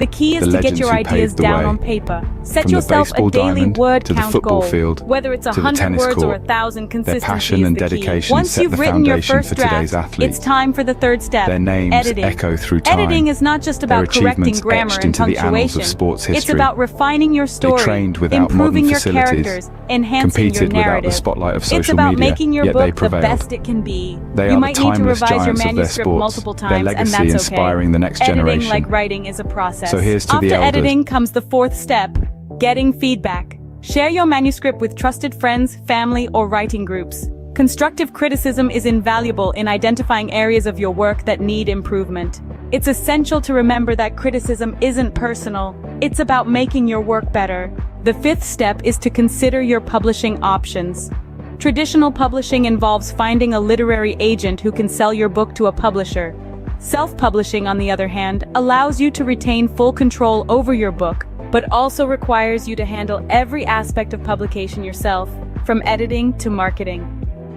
The key is the to get legends your who ideas paved the down way. on paper. Set From the yourself a baseball daily diamond word to the count football goal. field, Whether it's to the 100 tennis words or court. 1,000, consistency Their passion is and the key. dedication Once set you've the written your foundation first for draft, today's athletes. it's time for the third step, Their names editing. echo through time. Editing is not just Their about correcting achievements grammar etched and into the annals punctuation. of sports It's history. about refining your story, trained without improving modern your facilities, characters, enhancing your competed without narrative. the spotlight of It's social about media, making your yet they book the prevailed. best it can be. They You are might the need to timeless revise your giants of their manuscript sports, multiple their times, and legacy that's okay. inspiring the next Editing, generation. like writing, is a process. So here's to After the elders. editing comes the fourth step, getting feedback. Share your manuscript with trusted friends, family, or writing groups. Constructive criticism is invaluable in identifying areas of your work that need improvement. It's essential to remember that criticism isn't personal. It's about making your work better. The fifth step is to consider your publishing options. Traditional publishing involves finding a literary agent who can sell your book to a publisher. Self-publishing, on the other hand, allows you to retain full control over your book, but also requires you to handle every aspect of publication yourself, from editing to marketing.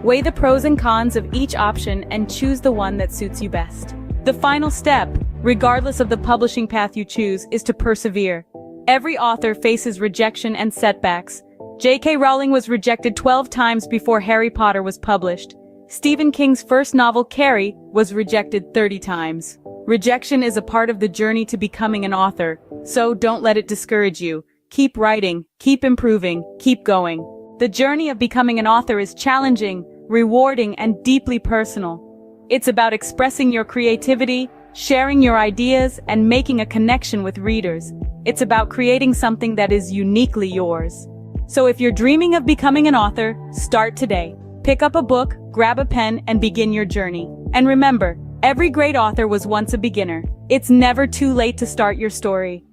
Weigh the pros and cons of each option and choose the one that suits you best. The final step, regardless of the publishing path you choose, is to persevere. Every author faces rejection and setbacks. J.K. Rowling was rejected 12 times before Harry Potter was published. Stephen King's first novel, Carrie, was rejected 30 times. Rejection is a part of the journey to becoming an author, so don't let it discourage you. Keep writing, keep improving, keep going. The journey of becoming an author is challenging, rewarding, and deeply personal. It's about expressing your creativity, sharing your ideas, and making a connection with readers. It's about creating something that is uniquely yours. So if you're dreaming of becoming an author, start today. Pick up a book, grab a pen, and begin your journey. And remember, every great author was once a beginner. It's never too late to start your story.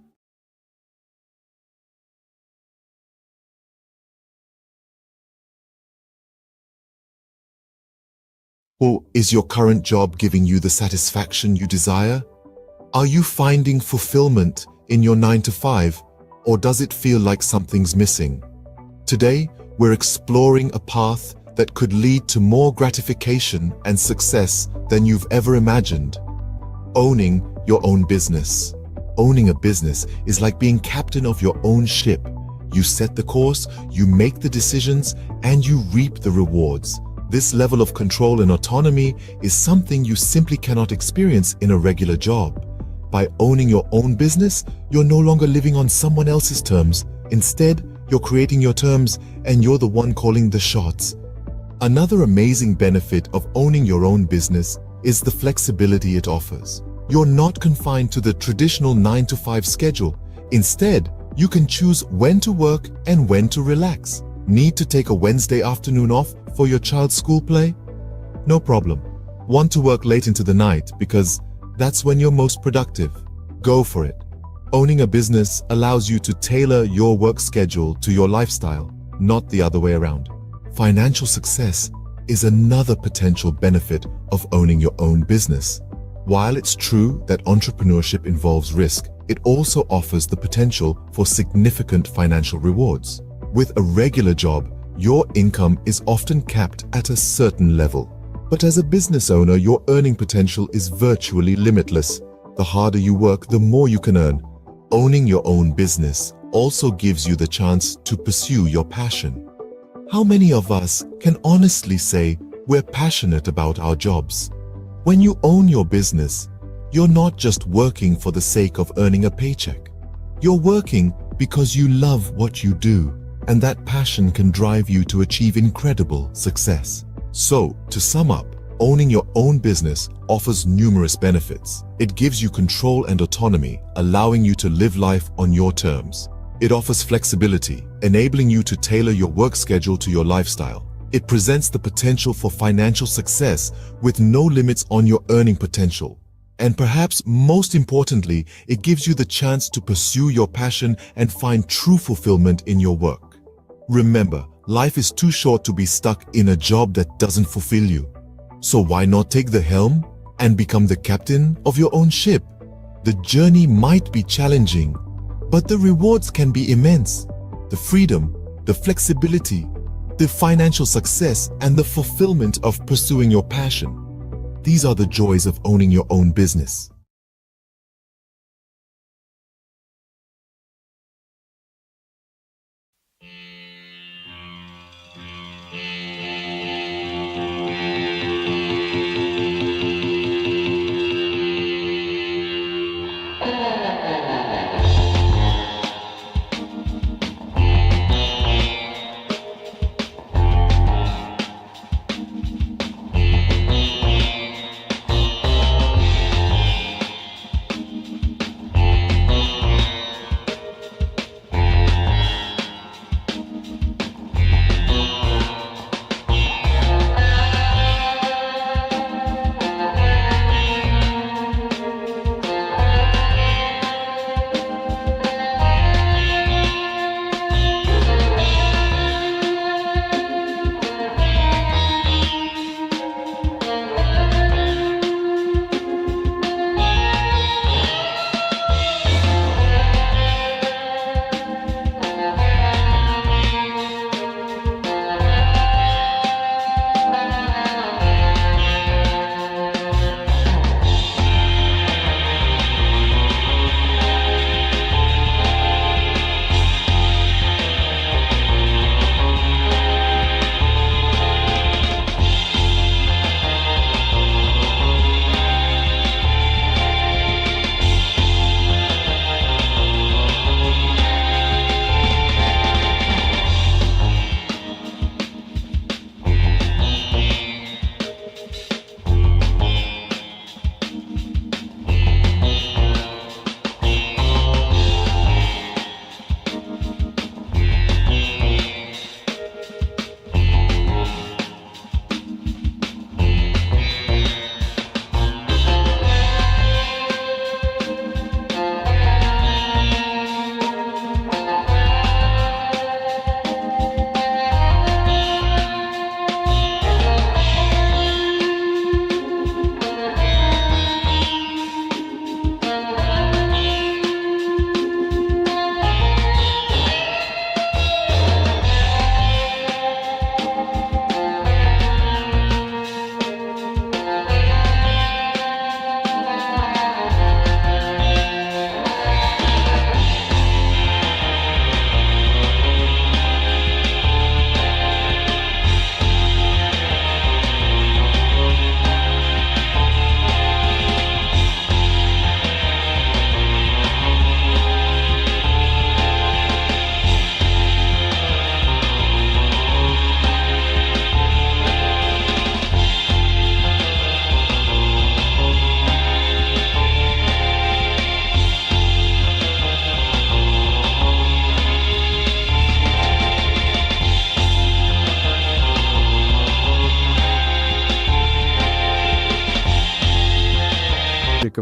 Or is your current job giving you the satisfaction you desire? Are you finding fulfillment in your 9-to-5, or does it feel like something's missing? Today, we're exploring a path that could lead to more gratification and success than you've ever imagined. Owning your own business. Owning a business is like being captain of your own ship. You set the course, you make the decisions, and you reap the rewards. This level of control and autonomy is something you simply cannot experience in a regular job. By owning your own business, you're no longer living on someone else's terms. Instead, you're creating your terms, and you're the one calling the shots. Another amazing benefit of owning your own business is the flexibility it offers. You're not confined to the traditional 9-to-5 schedule. Instead, you can choose when to work and when to relax. Need to take a Wednesday afternoon off for your child's school play? No problem. Want to work late into the night because that's when you're most productive? Go for it. Owning a business allows you to tailor your work schedule to your lifestyle, not the other way around. Financial success is another potential benefit of owning your own business. While it's true that entrepreneurship involves risk, it also offers the potential for significant financial rewards. With a regular job, your income is often capped at a certain level. But as a business owner, your earning potential is virtually limitless. The harder you work, the more you can earn. Owning your own business also gives you the chance to pursue your passion. How many of us can honestly say we're passionate about our jobs? When you own your business, you're not just working for the sake of earning a paycheck. You're working because you love what you do, and that passion can drive you to achieve incredible success. So, to sum up, owning your own business offers numerous benefits. It gives you control and autonomy, allowing you to live life on your terms. It offers flexibility, enabling you to tailor your work schedule to your lifestyle. It presents the potential for financial success with no limits on your earning potential. And perhaps most importantly, it gives you the chance to pursue your passion and find true fulfillment in your work. Remember, life is too short to be stuck in a job that doesn't fulfill you. So why not take the helm and become the captain of your own ship? The journey might be challenging, but the rewards can be immense. The freedom, the flexibility, the financial success, and the fulfillment of pursuing your passion. These are the joys of owning your own business.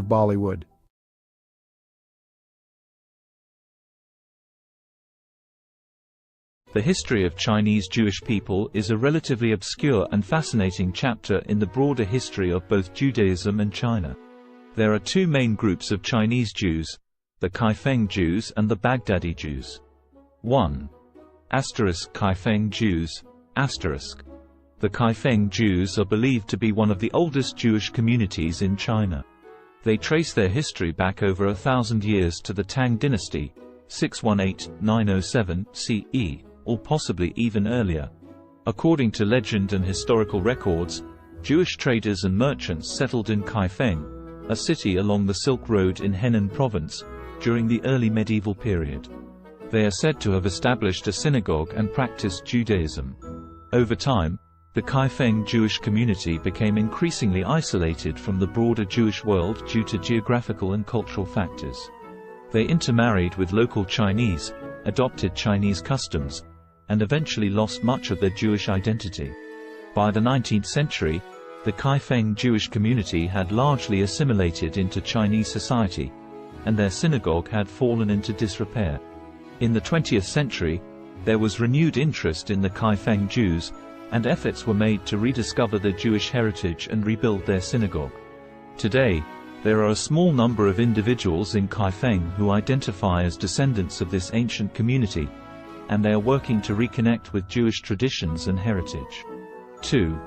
of Bollywood. The history of Chinese Jewish people is a relatively obscure and fascinating chapter in the broader history of both Judaism and China. There are two main groups of Chinese Jews, the Kaifeng Jews and the Baghdadi Jews. 1. Kaifeng Jews. The Kaifeng Jews are believed to be one of the oldest Jewish communities in China. They trace their history back over 1,000 years to the Tang dynasty, 618–907 CE, or possibly even earlier. According to legend and historical records, Jewish traders and merchants settled in Kaifeng, a city along the Silk Road in Henan province, during the early medieval period. They are said to have established a synagogue and practiced Judaism. Over time, the Kaifeng Jewish community became increasingly isolated from the broader Jewish world due to geographical and cultural factors. They intermarried with local Chinese, adopted Chinese customs, and eventually lost much of their Jewish identity. By the 19th century, the Kaifeng Jewish community had largely assimilated into Chinese society, and their synagogue had fallen into disrepair. In the 20th century, there was renewed interest in the Kaifeng Jews, and efforts were made to rediscover their Jewish heritage and rebuild their synagogue. Today, there are a small number of individuals in Kaifeng who identify as descendants of this ancient community, and they are working to reconnect with Jewish traditions and heritage. 2.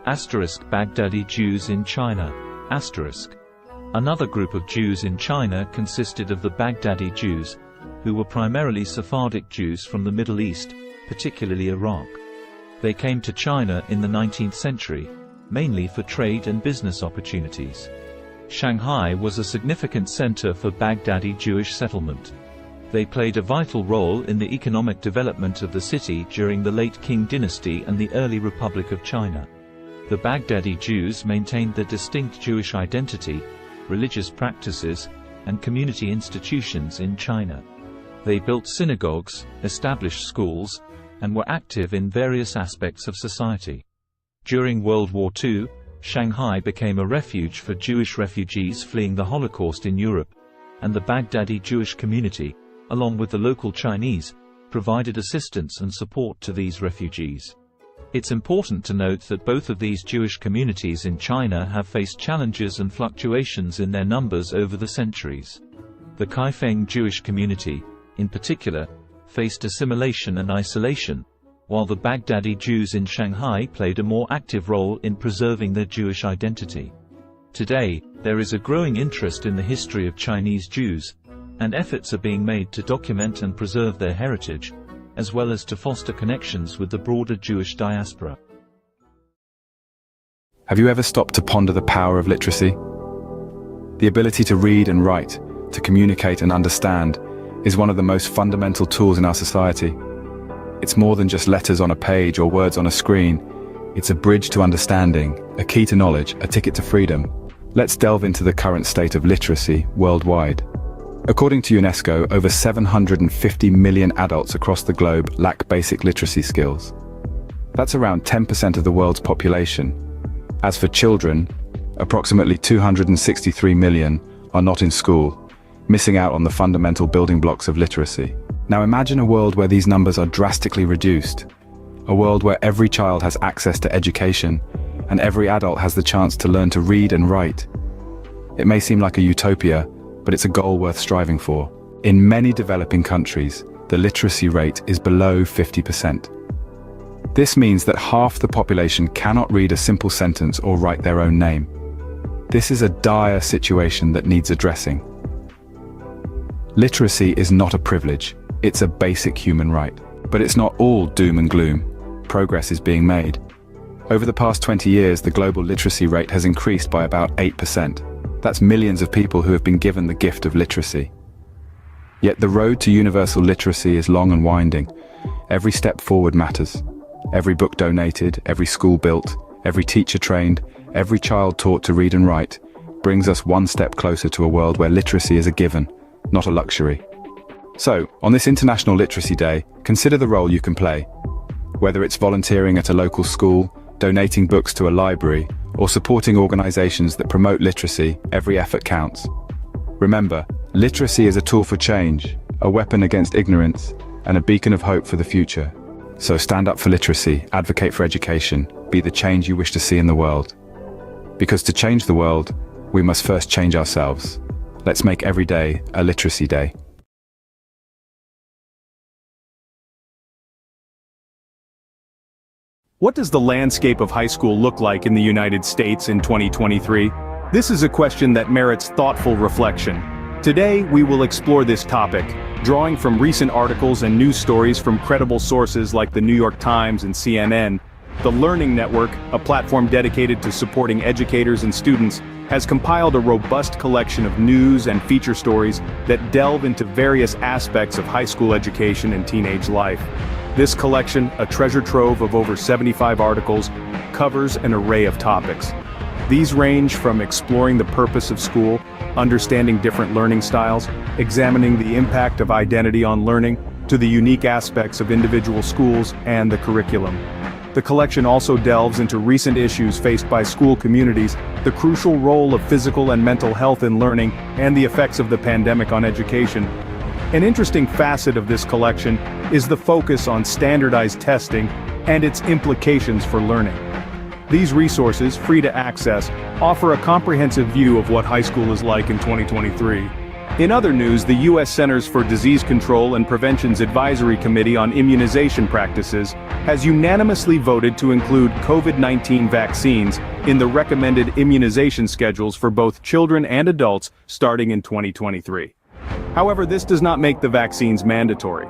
Baghdadi Jews in China. Another group of Jews in China consisted of the Baghdadi Jews, who were primarily Sephardic Jews from the Middle East, particularly Iraq. They came to China in the 19th century, mainly for trade and business opportunities. Shanghai was a significant center for Baghdadi Jewish settlement. They played a vital role in the economic development of the city during the late Qing dynasty and the early Republic of China. The Baghdadi Jews maintained their distinct Jewish identity, religious practices, and community institutions in China. They built synagogues, established schools, and were active in various aspects of society. During World War II, Shanghai became a refuge for Jewish refugees fleeing the Holocaust in Europe, and the Baghdadi Jewish community, along with the local Chinese, provided assistance and support to these refugees. It's important to note that both of these Jewish communities in China have faced challenges and fluctuations in their numbers over the centuries. The Kaifeng Jewish community, in particular, faced assimilation and isolation, while the Baghdadi Jews in Shanghai played a more active role in preserving their Jewish identity. Today, there is a growing interest in the history of Chinese Jews, and efforts are being made to document and preserve their heritage, as well as to foster connections with the broader Jewish diaspora. Have you ever stopped to ponder the power of literacy? The ability to read and write, to communicate and understand, is one of the most fundamental tools in our society. It's more than just letters on a page or words on a screen. It's a bridge to understanding, a key to knowledge, a ticket to freedom. Let's delve into the current state of literacy worldwide. According to UNESCO, over 750 million adults across the globe lack basic literacy skills. That's around 10% of the world's population. As for children, approximately 263 million are not in school, missing out on the fundamental building blocks of literacy. Now imagine a world where these numbers are drastically reduced. A world where every child has access to education, and every adult has the chance to learn to read and write. It may seem like a utopia, but it's a goal worth striving for. In many developing countries, the literacy rate is below 50%. This means that half the population cannot read a simple sentence or write their own name. This is a dire situation that needs addressing. Literacy is not a privilege, it's a basic human right. But it's not all doom and gloom. Progress is being made. Over the past 20 years, the global literacy rate has increased by about 8%. That's millions of people who have been given the gift of literacy. Yet the road to universal literacy is long and winding. Every step forward matters. Every book donated, every school built, every teacher trained, every child taught to read and write, brings us one step closer to a world where literacy is a given, not a luxury. So, on this International Literacy Day, consider the role you can play. Whether it's volunteering at a local school, donating books to a library, or supporting organizations that promote literacy, every effort counts. Remember, literacy is a tool for change, a weapon against ignorance, and a beacon of hope for the future. So stand up for literacy, advocate for education, be the change you wish to see in the world. Because to change the world, we must first change ourselves. Let's make every day a literacy day. What does the landscape of high school look like in the United States in 2023? This is a question that merits thoughtful reflection. Today, we will explore this topic, drawing from recent articles and news stories from credible sources like the New York Times and CNN. The Learning Network, a platform dedicated to supporting educators and students, has compiled a robust collection of news and feature stories that delve into various aspects of high school education and teenage life. This collection, a treasure trove of over 75 articles, covers an array of topics. These range from exploring the purpose of school, understanding different learning styles, examining the impact of identity on learning, to the unique aspects of individual schools and the curriculum. The collection also delves into recent issues faced by school communities, the crucial role of physical and mental health in learning, and the effects of the pandemic on education. An interesting facet of this collection is the focus on standardized testing and its implications for learning. These resources, free to access, offer a comprehensive view of what high school is like in 2023. In other news, the U.S. Centers for Disease Control and Prevention's Advisory Committee on Immunization Practices has unanimously voted to include COVID-19 vaccines in the recommended immunization schedules for both children and adults starting in 2023. However, this does not make the vaccines mandatory.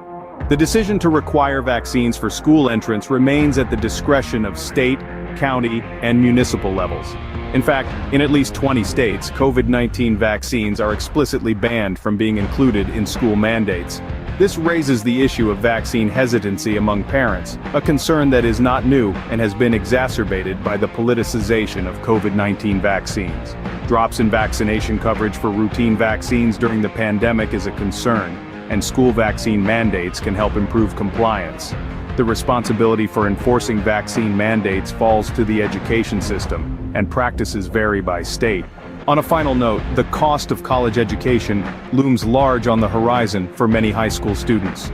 The decision to require vaccines for school entrance remains at the discretion of state, county, and municipal levels. In fact, in at least 20 states, COVID-19 vaccines are explicitly banned from being included in school mandates. This raises the issue of vaccine hesitancy among parents, a concern that is not new and has been exacerbated by the politicization of COVID-19 vaccines. Drops in vaccination coverage for routine vaccines during the pandemic is a concern, and school vaccine mandates can help improve compliance. The responsibility for enforcing vaccine mandates falls to the education system, and practices vary by state. On a final note, the cost of college education looms large on the horizon for many high school students.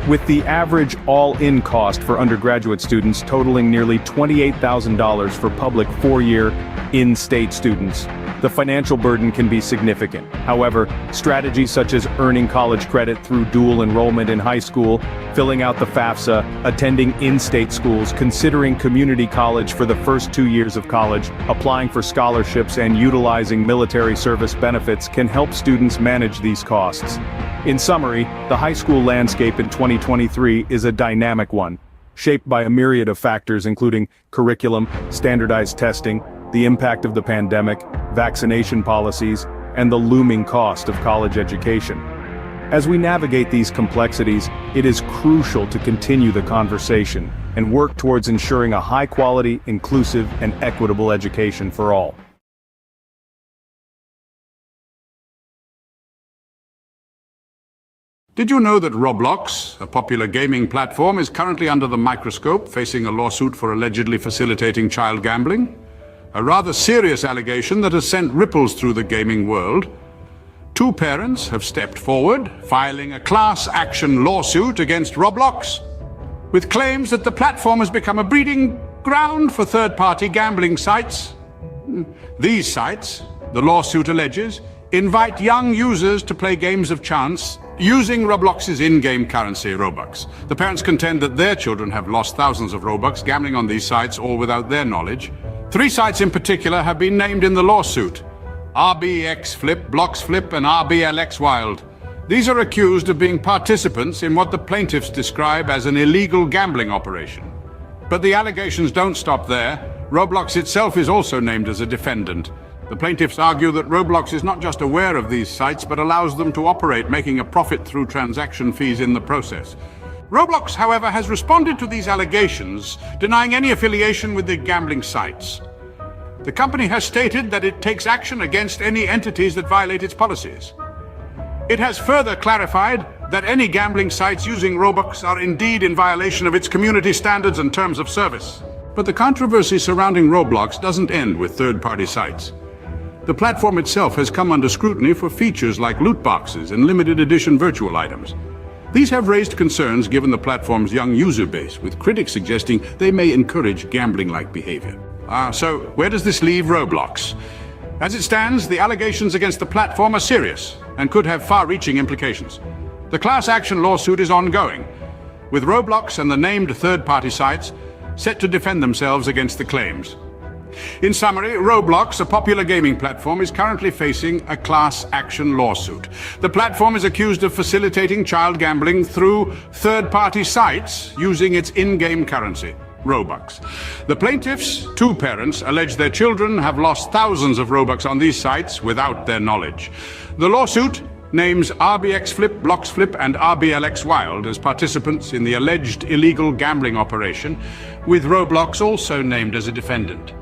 With the average all-in cost for undergraduate students totaling nearly $28,000 for public four-year, in-state students, the financial burden can be significant. However, strategies such as earning college credit through dual enrollment in high school, filling out the FAFSA, attending in-state schools, considering community college for the first 2 years of college, applying for scholarships, and utilizing military service benefits can help students manage these costs. In summary, the high school landscape in 2023 is a dynamic one, shaped by a myriad of factors including curriculum, standardized testing, the impact of the pandemic, vaccination policies, and the looming cost of college education. As we navigate these complexities, it is crucial to continue the conversation and work towards ensuring a high-quality, inclusive, and equitable education for all. Did you know that Roblox, a popular gaming platform, is currently under the microscope, facing a lawsuit for allegedly facilitating child gambling? A rather serious allegation that has sent ripples through the gaming world. Two parents have stepped forward, filing a class action lawsuit against Roblox, with claims that the platform has become a breeding ground for third-party gambling sites. These sites, the lawsuit alleges, invite young users to play games of chance using Roblox's in-game currency, Robux. The parents contend that their children have lost thousands of Robux gambling on these sites, all without their knowledge. 3 sites in particular have been named in the lawsuit: RBX Flip, Blocks Flip, and RBLX Wild. These are accused of being participants in what the plaintiffs describe as an illegal gambling operation. But the allegations don't stop there. Roblox itself is also named as a defendant. The plaintiffs argue that Roblox is not just aware of these sites, but allows them to operate, making a profit through transaction fees in the process. Roblox, however, has responded to these allegations, denying any affiliation with the gambling sites. The company has stated that it takes action against any entities that violate its policies. It has further clarified that any gambling sites using Robux are indeed in violation of its community standards and terms of service. But the controversy surrounding Roblox doesn't end with third-party sites. The platform itself has come under scrutiny for features like loot boxes and limited edition virtual items. These have raised concerns given the platform's young user base, with critics suggesting they may encourage gambling-like behavior. So where does this leave Roblox? As it stands, the allegations against the platform are serious and could have far-reaching implications. The class action lawsuit is ongoing, with Roblox and the named third-party sites set to defend themselves against the claims. In summary, Roblox, a popular gaming platform, is currently facing a class action lawsuit. The platform is accused of facilitating child gambling through third-party sites using its in-game currency, Robux. The plaintiffs, two parents, allege their children have lost thousands of Robux on these sites without their knowledge. The lawsuit names RBX Flip, Blocks Flip, and RBLX Wild as participants in the alleged illegal gambling operation, with Roblox also named as a defendant.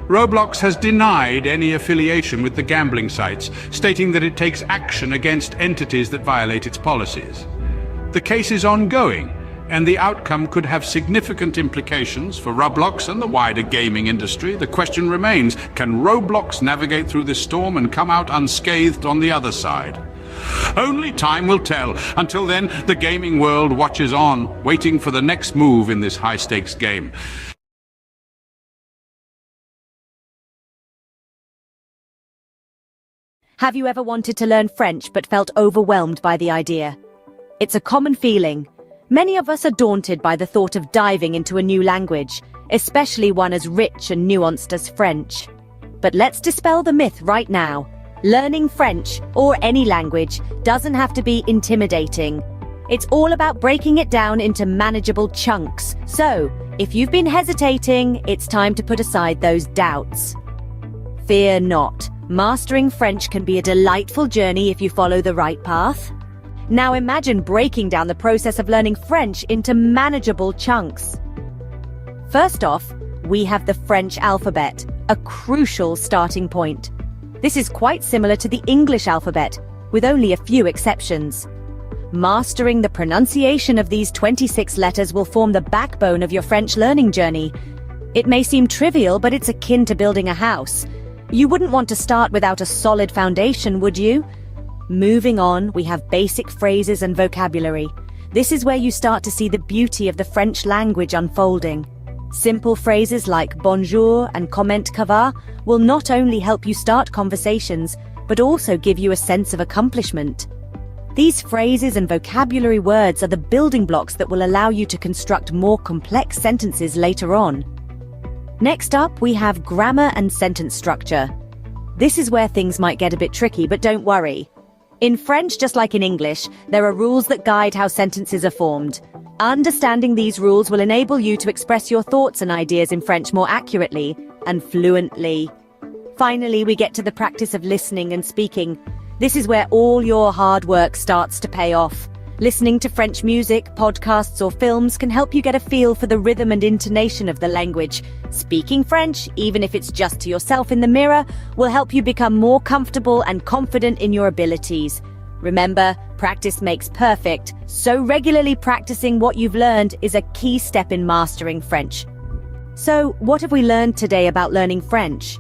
Roblox has denied any affiliation with the gambling sites, stating that it takes action against entities that violate its policies. The case is ongoing, and the outcome could have significant implications for Roblox and the wider gaming industry. The question remains, can Roblox navigate through this storm and come out unscathed on the other side? Only time will tell. Until then, the gaming world watches on, waiting for the next move in this high-stakes game. Have you ever wanted to learn French but felt overwhelmed by the idea? It's a common feeling. Many of us are daunted by the thought of diving into a new language, especially one as rich and nuanced as French. But let's dispel the myth right now. Learning French, or any language, doesn't have to be intimidating. It's all about breaking it down into manageable chunks. So, if you've been hesitating, it's time to put aside those doubts. Fear not. Mastering French can be a delightful journey if you follow the right path. Now imagine breaking down the process of learning French into manageable chunks. First off, we have the French alphabet, a crucial starting point. This is quite similar to the English alphabet, with only a few exceptions. Mastering the pronunciation of these 26 letters will form the backbone of your French learning journey. It may seem trivial, but it's akin to building a house. You wouldn't want to start without a solid foundation, would you? Moving on, we have basic phrases and vocabulary. This is where you start to see the beauty of the French language unfolding. Simple phrases like bonjour and comment ça va will not only help you start conversations, but also give you a sense of accomplishment. These phrases and vocabulary words are the building blocks that will allow you to construct more complex sentences later on. Next up, we have grammar and sentence structure. This is where things might get a bit tricky, but don't worry. In French, just like in English, there are rules that guide how sentences are formed. Understanding these rules will enable you to express your thoughts and ideas in French more accurately and fluently. Finally, we get to the practice of listening and speaking. This is where all your hard work starts to pay off. Listening to French music, podcasts, or films can help you get a feel for the rhythm and intonation of the language. Speaking French, even if it's just to yourself in the mirror, will help you become more comfortable and confident in your abilities. Remember, practice makes perfect, so regularly practicing what you've learned is a key step in mastering French. So, what have we learned today about learning French?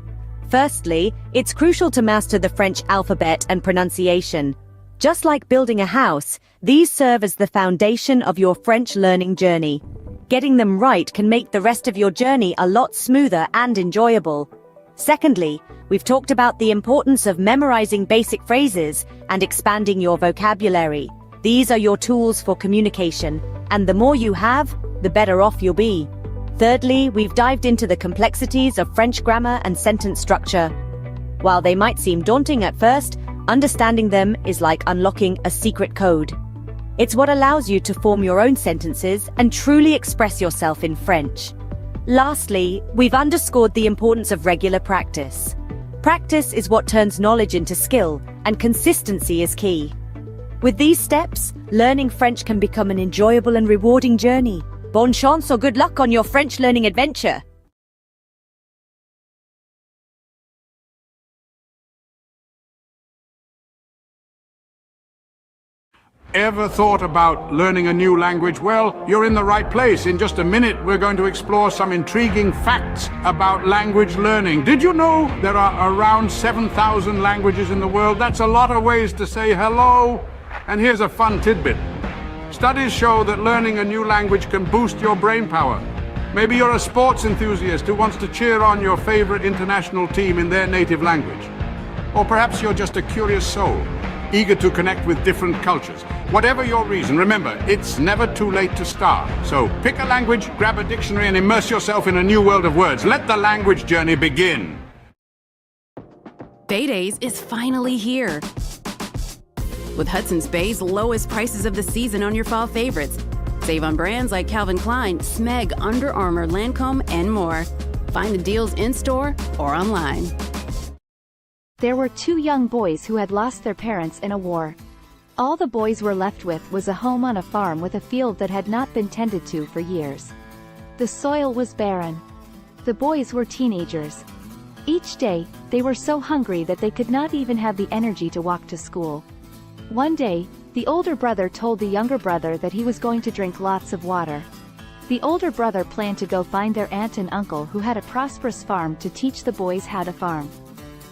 Firstly, it's crucial to master the French alphabet and pronunciation. Just like building a house, these serve as the foundation of your French learning journey. Getting them right can make the rest of your journey a lot smoother and enjoyable. Secondly, we've talked about the importance of memorizing basic phrases and expanding your vocabulary. These are your tools for communication, and the more you have, the better off you'll be. Thirdly, we've dived into the complexities of French grammar and sentence structure. While they might seem daunting at first, understanding them is like unlocking a secret code. It's what allows you to form your own sentences and truly express yourself in French. Lastly, we've underscored the importance of regular practice. Practice is what turns knowledge into skill, and consistency is key. With these steps, learning French can become an enjoyable and rewarding journey. Bonne chance or good luck on your French learning adventure! ever thought about learning a new language? Well, you're in the right place. In just a minute, we're going to explore some intriguing facts about language learning. Did you know there are around 7,000 languages in the world? That's a lot of ways to say hello. And here's a fun tidbit. Studies show that learning a new language can boost your brain power. Maybe you're a sports enthusiast who wants to cheer on your favorite international team in their native language. Or perhaps you're just a curious soul, eager to connect with different cultures. Whatever your reason, remember, it's never too late to start. So pick a language, grab a dictionary, and immerse yourself in a new world of words. Let the language journey begin. Bay Days is finally here. With Hudson's Bay's lowest prices of the season on your fall favorites. Save on brands like Calvin Klein, Smeg, Under Armour, Lancome, and more. Find the deals in-store or online. There were two young boys who had lost their parents in a war. All the boys were left with was a home on a farm with a field that had not been tended to for years. The soil was barren. The boys were teenagers. Each day, they were so hungry that they could not even have the energy to walk to school. One day, the older brother told the younger brother that he was going to drink lots of water. The older brother planned to go find their aunt and uncle who had a prosperous farm to teach the boys how to farm.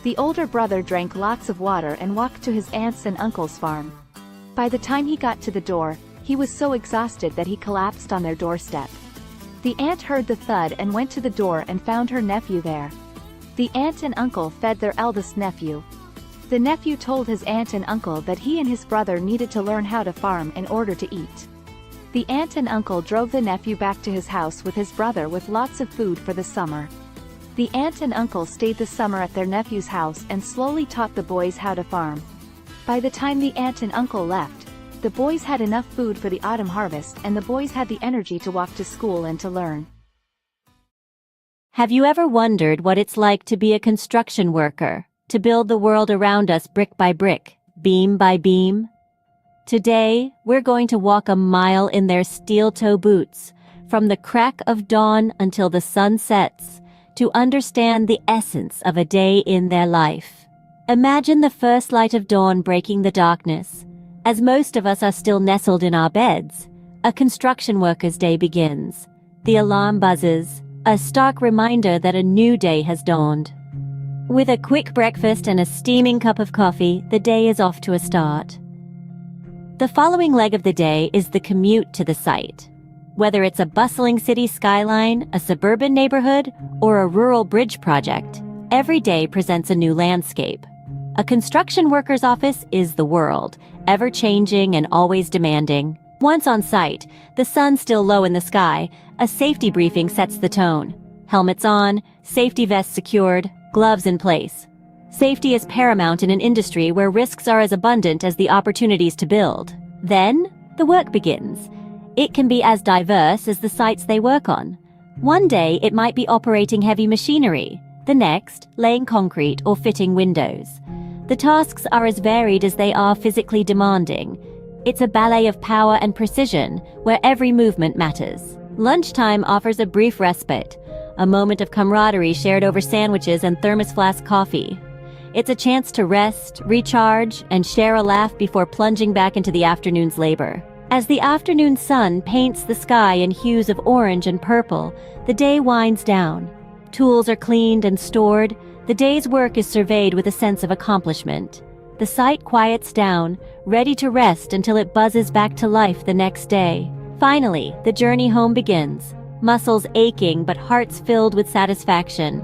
The older brother drank lots of water and walked to his aunt's and uncle's farm. By the time he got to the door, he was so exhausted that he collapsed on their doorstep. The aunt heard the thud and went to the door and found her nephew there. The aunt and uncle fed their eldest nephew. The nephew told his aunt and uncle that he and his brother needed to learn how to farm in order to eat. The aunt and uncle drove the nephew back to his house with his brother with lots of food for the summer. The aunt and uncle stayed the summer at their nephew's house and slowly taught the boys how to farm. By the time the aunt and uncle left, the boys had enough food for the autumn harvest and the boys had the energy to walk to school and to learn. Have you ever wondered what it's like to be a construction worker? To build the world around us brick by brick, beam by beam? Today, we're going to walk a mile in their steel-toe boots, from the crack of dawn until the sun sets, to understand the essence of a day in their life. Imagine the first light of dawn breaking the darkness. As most of us are still nestled in our beds, a construction worker's day begins. The alarm buzzes, a stark reminder that a new day has dawned. With a quick breakfast and a steaming cup of coffee, the day is off to a start. The following leg of the day is the commute to the site. Whether it's a bustling city skyline, a suburban neighborhood, or a rural bridge project, every day presents a new landscape. A construction worker's office is the world, ever-changing and always demanding. Once on site, the sun still low in the sky, a safety briefing sets the tone. Helmets on, safety vests secured, gloves in place. Safety is paramount in an industry where risks are as abundant as the opportunities to build. Then, the work begins. It can be as diverse as the sites they work on. One day, it might be operating heavy machinery. The next, laying concrete or fitting windows. The tasks are as varied as they are physically demanding. It's a ballet of power and precision, where every movement matters. Lunchtime offers a brief respite, a moment of camaraderie shared over sandwiches and thermos flask coffee. It's a chance to rest, recharge, and share a laugh before plunging back into the afternoon's labor. As the afternoon sun paints the sky in hues of orange and purple, the day winds down. Tools are cleaned and stored. The day's work is surveyed with a sense of accomplishment. The site quiets down, ready to rest until it buzzes back to life the next day. Finally, the journey home begins. Muscles aching but hearts filled with satisfaction.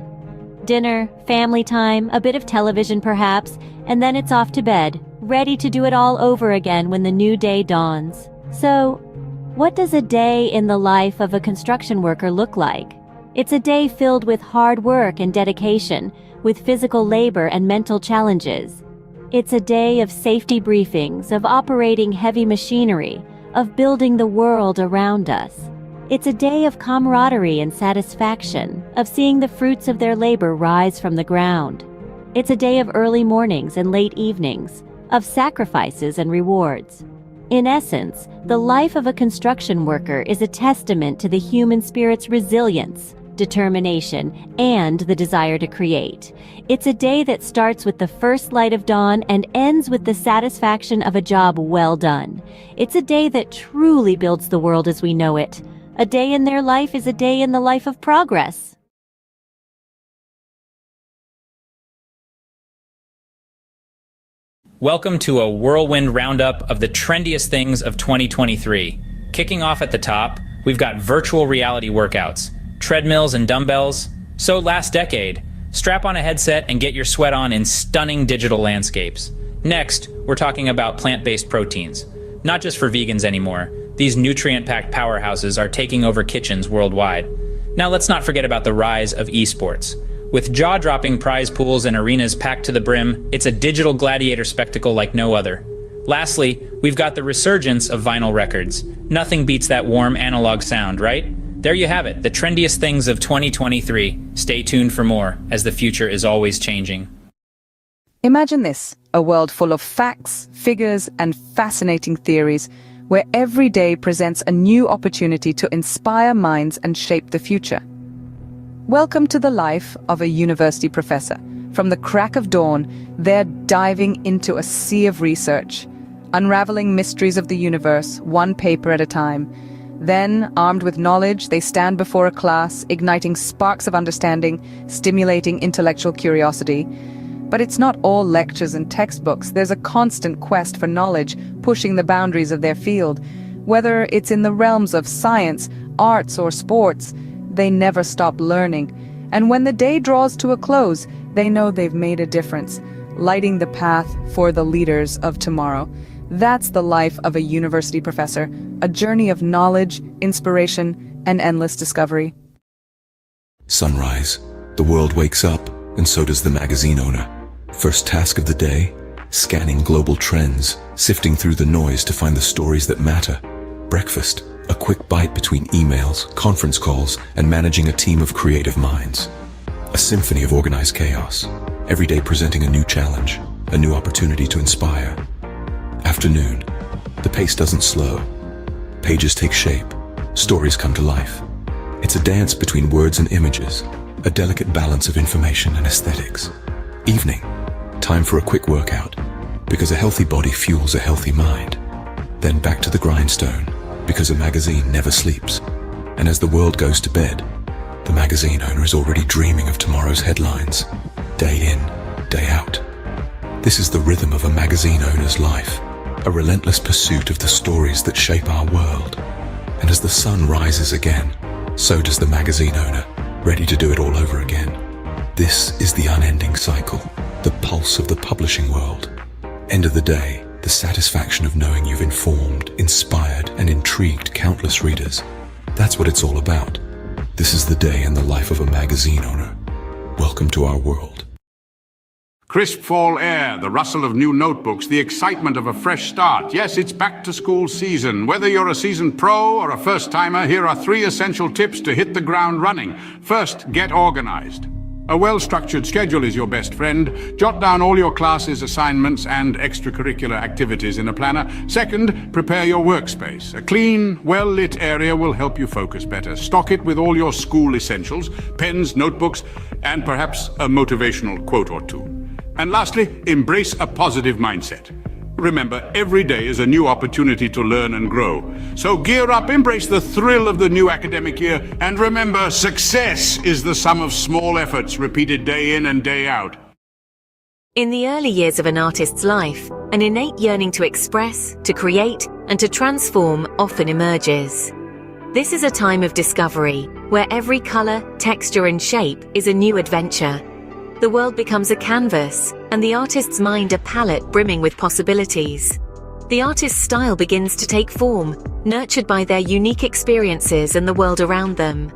Dinner, family time, a bit of television perhaps, and then it's off to bed, ready to do it all over again when the new day dawns. So, what does a day in the life of a construction worker look like? It's a day filled with hard work and dedication, with physical labor and mental challenges. It's a day of safety briefings, of operating heavy machinery, of building the world around us. It's a day of camaraderie and satisfaction, of seeing the fruits of their labor rise from the ground. It's a day of early mornings and late evenings, of sacrifices and rewards. In essence, the life of a construction worker is a testament to the human spirit's resilience, determination, and the desire to create. It's a day that starts with the first light of dawn and ends with the satisfaction of a job well done. It's a day that truly builds the world as we know it. A day in their life is a day in the life of progress. Welcome to a whirlwind roundup of the trendiest things of 2023. Kicking off at the top, we've got virtual reality workouts, treadmills and dumbbells. So last decade, strap on a headset and get your sweat on in stunning digital landscapes. Next, we're talking about plant-based proteins. Not just for vegans anymore. These nutrient-packed powerhouses are taking over kitchens worldwide. Now let's not forget about the rise of esports. With jaw-dropping prize pools and arenas packed to the brim, it's a digital gladiator spectacle like no other. Lastly, we've got the resurgence of vinyl records. Nothing beats that warm analog sound, right? There you have it, the trendiest things of 2023. Stay tuned for more, as the future is always changing. Imagine this, a world full of facts, figures, and fascinating theories, where every day presents a new opportunity to inspire minds and shape the future. Welcome to the life of a university professor. From the crack of dawn, they're diving into a sea of research, unraveling mysteries of the universe, one paper at a time. Then, armed with knowledge, they stand before a class, igniting sparks of understanding, stimulating intellectual curiosity. But it's not all lectures and textbooks. There's a constant quest for knowledge, pushing the boundaries of their field. Whether it's in the realms of science, arts, or sports, they never stop learning. And when the day draws to a close, they know they've made a difference, lighting the path for the leaders of tomorrow. That's the life of a university professor, a journey of knowledge, inspiration, and endless discovery. Sunrise. The world wakes up, and so does the magazine owner. First task of the day, scanning global trends, sifting through the noise to find the stories that matter. Breakfast. A quick bite between emails, conference calls, and managing a team of creative minds. A symphony of organized chaos, every day presenting a new challenge, a new opportunity to inspire. Afternoon. The pace doesn't slow. Pages take shape. Stories come to life. It's a dance between words and images, a delicate balance of information and aesthetics. Evening. Time for a quick workout, because a healthy body fuels a healthy mind. Then back to the grindstone, because a magazine never sleeps. And as the world goes to bed, the magazine owner is already dreaming of tomorrow's headlines, day in, day out. This is the rhythm of a magazine owner's life, a relentless pursuit of the stories that shape our world. And as the sun rises again, so does the magazine owner, ready to do it all over again. This is the unending cycle, the pulse of the publishing world. End of the day, the satisfaction of knowing you've informed, inspired, and intrigued countless readers. That's what it's all about. This is the day in the life of a magazine owner. Welcome to our world. Crisp fall air, the rustle of new notebooks, the excitement of a fresh start. Yes, it's back to school season. Whether you're a seasoned pro or a first-timer, here are 3 essential tips to hit the ground running. First, get organized. A well-structured schedule is your best friend. Jot down all your classes, assignments, and extracurricular activities in a planner. Second, prepare your workspace. A clean, well-lit area will help you focus better. Stock it with all your school essentials, pens, notebooks, and perhaps a motivational quote or two. And lastly, embrace a positive mindset. Remember, every day is a new opportunity to learn and grow. So gear up, embrace the thrill of the new academic year, and remember, success is the sum of small efforts repeated day in and day out. In the early years of an artist's life, an innate yearning to express, to create, and to transform often emerges. This is a time of discovery, where every color, texture, and shape is a new adventure. The world becomes a canvas, and the artist's mind a palette brimming with possibilities. The artist's style begins to take form, nurtured by their unique experiences and the world around them.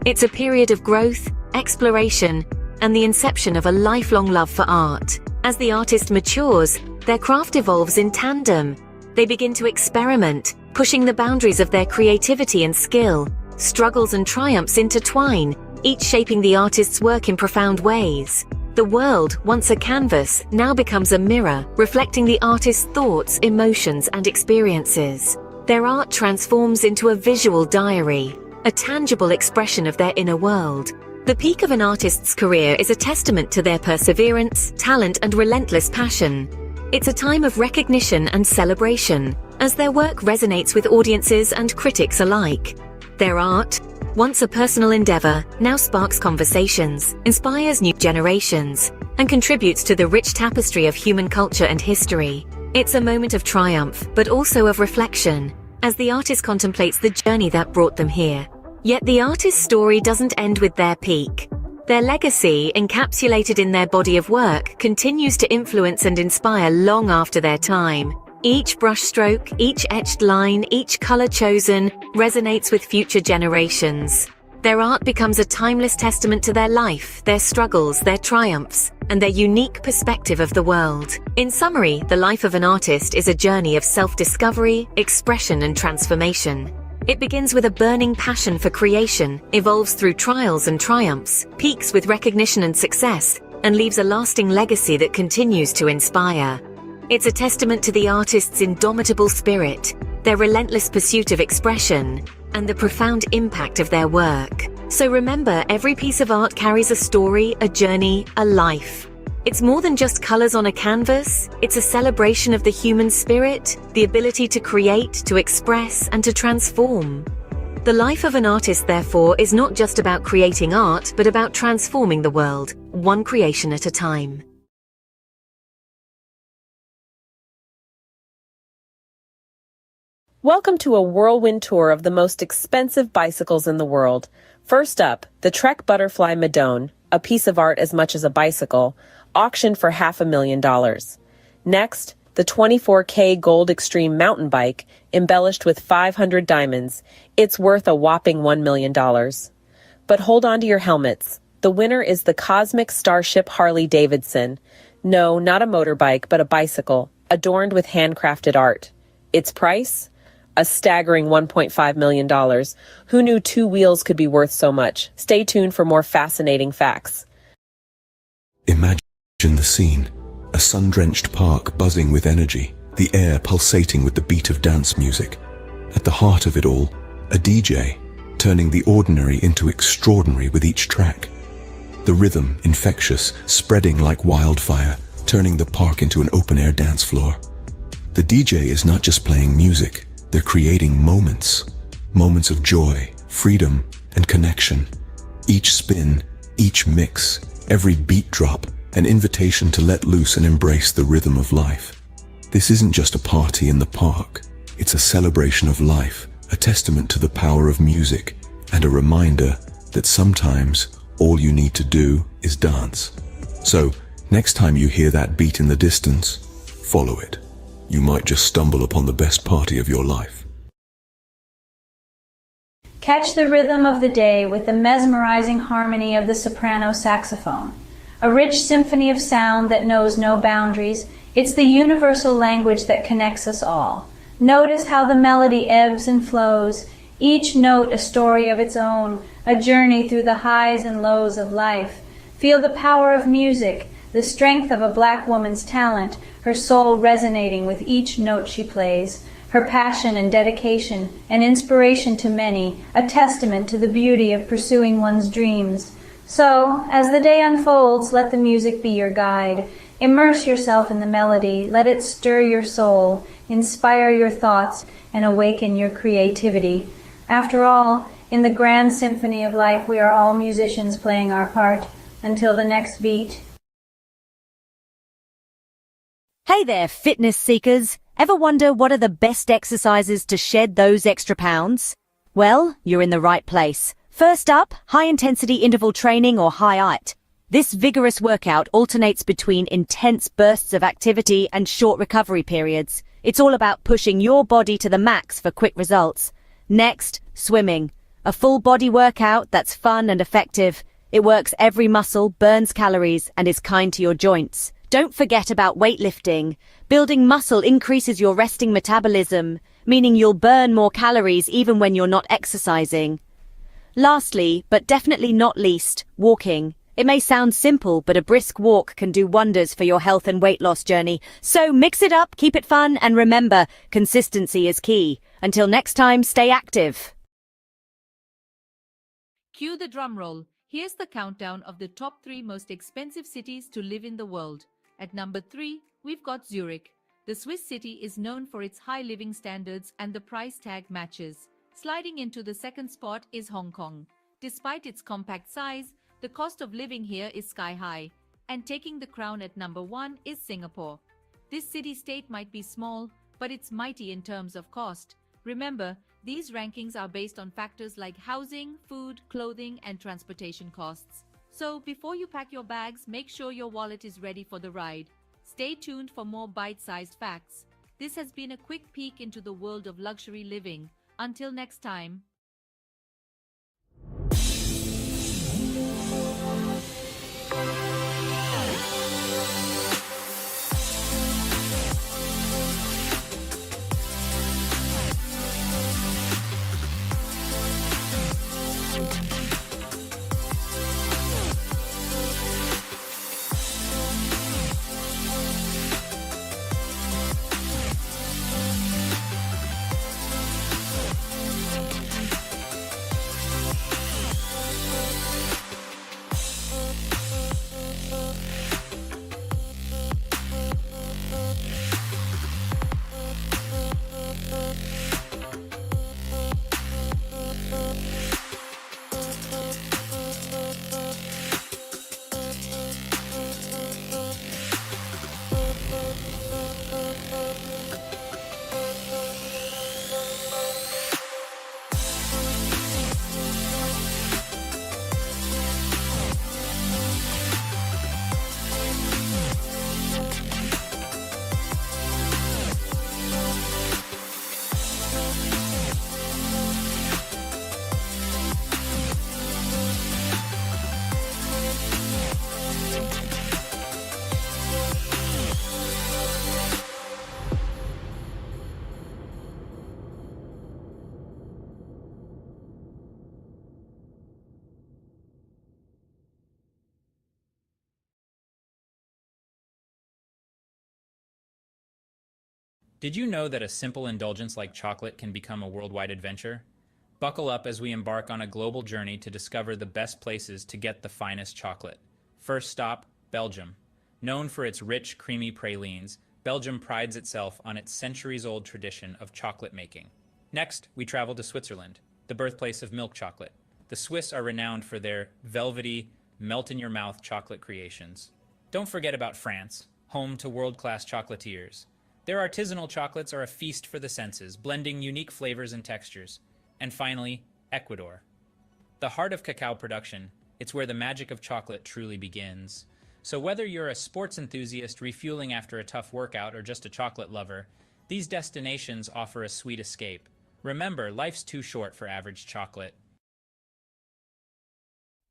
It's a period of growth, exploration, and the inception of a lifelong love for art. As the artist matures, their craft evolves in tandem. They begin to experiment, pushing the boundaries of their creativity and skill. Struggles and triumphs intertwine, each shaping the artist's work in profound ways. The world, once a canvas, now becomes a mirror, reflecting the artist's thoughts, emotions, and experiences. Their art transforms into a visual diary, a tangible expression of their inner world. The peak of an artist's career is a testament to their perseverance, talent, and relentless passion. It's a time of recognition and celebration, as their work resonates with audiences and critics alike. Their art, once a personal endeavor, now sparks conversations, inspires new generations, and contributes to the rich tapestry of human culture and history. It's a moment of triumph, but also of reflection, as the artist contemplates the journey that brought them here. Yet the artist's story doesn't end with their peak. Their legacy, encapsulated in their body of work, continues to influence and inspire long after their time. Each brushstroke, each etched line, each color chosen resonates with future generations. Their art becomes a timeless testament to their life, their struggles, their triumphs, and their unique perspective of the world. In summary, the life of an artist is a journey of self-discovery, expression, and transformation. It begins with a burning passion for creation, evolves through trials and triumphs, peaks with recognition and success, and leaves a lasting legacy that continues to inspire. It's a testament to the artist's indomitable spirit, their relentless pursuit of expression, and the profound impact of their work. So remember, every piece of art carries a story, a journey, a life. It's more than just colors on a canvas. It's a celebration of the human spirit, the ability to create, to express, and to transform. The life of an artist, therefore, is not just about creating art, but about transforming the world, one creation at a time. Welcome to a whirlwind tour of the most expensive bicycles in the world. First up, the Trek Butterfly Madone, a piece of art as much as a bicycle, auctioned for $500,000. Next, the 24K Gold Extreme mountain bike, embellished with 500 diamonds. It's worth a whopping $1 million. But hold on to your helmets. The winner is the Cosmic Starship Harley Davidson. No, not a motorbike, but a bicycle, adorned with handcrafted art. Its price? A staggering $1.5 million. Who knew two wheels could be worth so much? Stay tuned for more fascinating facts. Imagine the scene. A sun-drenched park buzzing with energy, the air pulsating with the beat of dance music. At the heart of it all, a DJ, turning the ordinary into extraordinary with each track. The rhythm, infectious, spreading like wildfire, turning the park into an open-air dance floor. The DJ is not just playing music, they're creating moments. Moments of joy, freedom, and connection. Each spin, each mix, every beat drop, an invitation to let loose and embrace the rhythm of life. This isn't just a party in the park. It's a celebration of life, a testament to the power of music, and a reminder that sometimes all you need to do is dance. So, next time you hear that beat in the distance, follow it. You might just stumble upon the best party of your life. Catch the rhythm of the day with the mesmerizing harmony of the soprano saxophone. A rich symphony of sound that knows no boundaries. It's the universal language that connects us all. Notice how the melody ebbs and flows, each note a story of its own, a journey through the highs and lows of life. Feel the power of music, the strength of a black woman's talent, her soul resonating with each note she plays, her passion and dedication, an inspiration to many, a testament to the beauty of pursuing one's dreams. So, as the day unfolds, let the music be your guide. Immerse yourself in the melody, let it stir your soul, inspire your thoughts, and awaken your creativity. After all, in the grand symphony of life, we are all musicians playing our part. Until the next beat. Hey there, fitness seekers. Ever wonder what are the best exercises to shed those extra pounds? Well, you're in the right place. First up, high-intensity interval training or HIIT. This vigorous workout alternates between intense bursts of activity and short recovery periods. It's all about pushing your body to the max for quick results. Next, swimming. A full body workout that's fun and effective. It works every muscle, burns calories, and is kind to your joints. Don't forget about weightlifting. Building muscle increases your resting metabolism, meaning you'll burn more calories even when you're not exercising. Lastly, but definitely not least, walking. It may sound simple, but a brisk walk can do wonders for your health and weight loss journey. So mix it up, keep it fun, and remember, consistency is key. Until next time, stay active. Cue the drum roll. Here's the countdown of the top 3 most expensive cities to live in the world. At number 3, we've got Zurich. The Swiss city is known for its high living standards and the price tag matches. Sliding into the second spot is Hong Kong. Despite its compact size, the cost of living here is sky high. And taking the crown at number 1 is Singapore. This city-state might be small, but it's mighty in terms of cost. Remember, these rankings are based on factors like housing, food, clothing, and transportation costs. So before you pack your bags, make sure your wallet is ready for the ride. Stay tuned for more bite-sized facts. This has been a quick peek into the world of luxury living. Until next time. Did you know that a simple indulgence like chocolate can become a worldwide adventure? Buckle up as we embark on a global journey to discover the best places to get the finest chocolate. First stop, Belgium. Known for its rich, creamy pralines, Belgium prides itself on its centuries-old tradition of chocolate making. Next, we travel to Switzerland, the birthplace of milk chocolate. The Swiss are renowned for their velvety, melt-in-your-mouth chocolate creations. Don't forget about France, home to world-class chocolatiers. Their artisanal chocolates are a feast for the senses, blending unique flavors and textures. And finally, Ecuador. The heart of cacao production, it's where the magic of chocolate truly begins. So whether you're a sports enthusiast refueling after a tough workout or just a chocolate lover, these destinations offer a sweet escape. Remember, life's too short for average chocolate.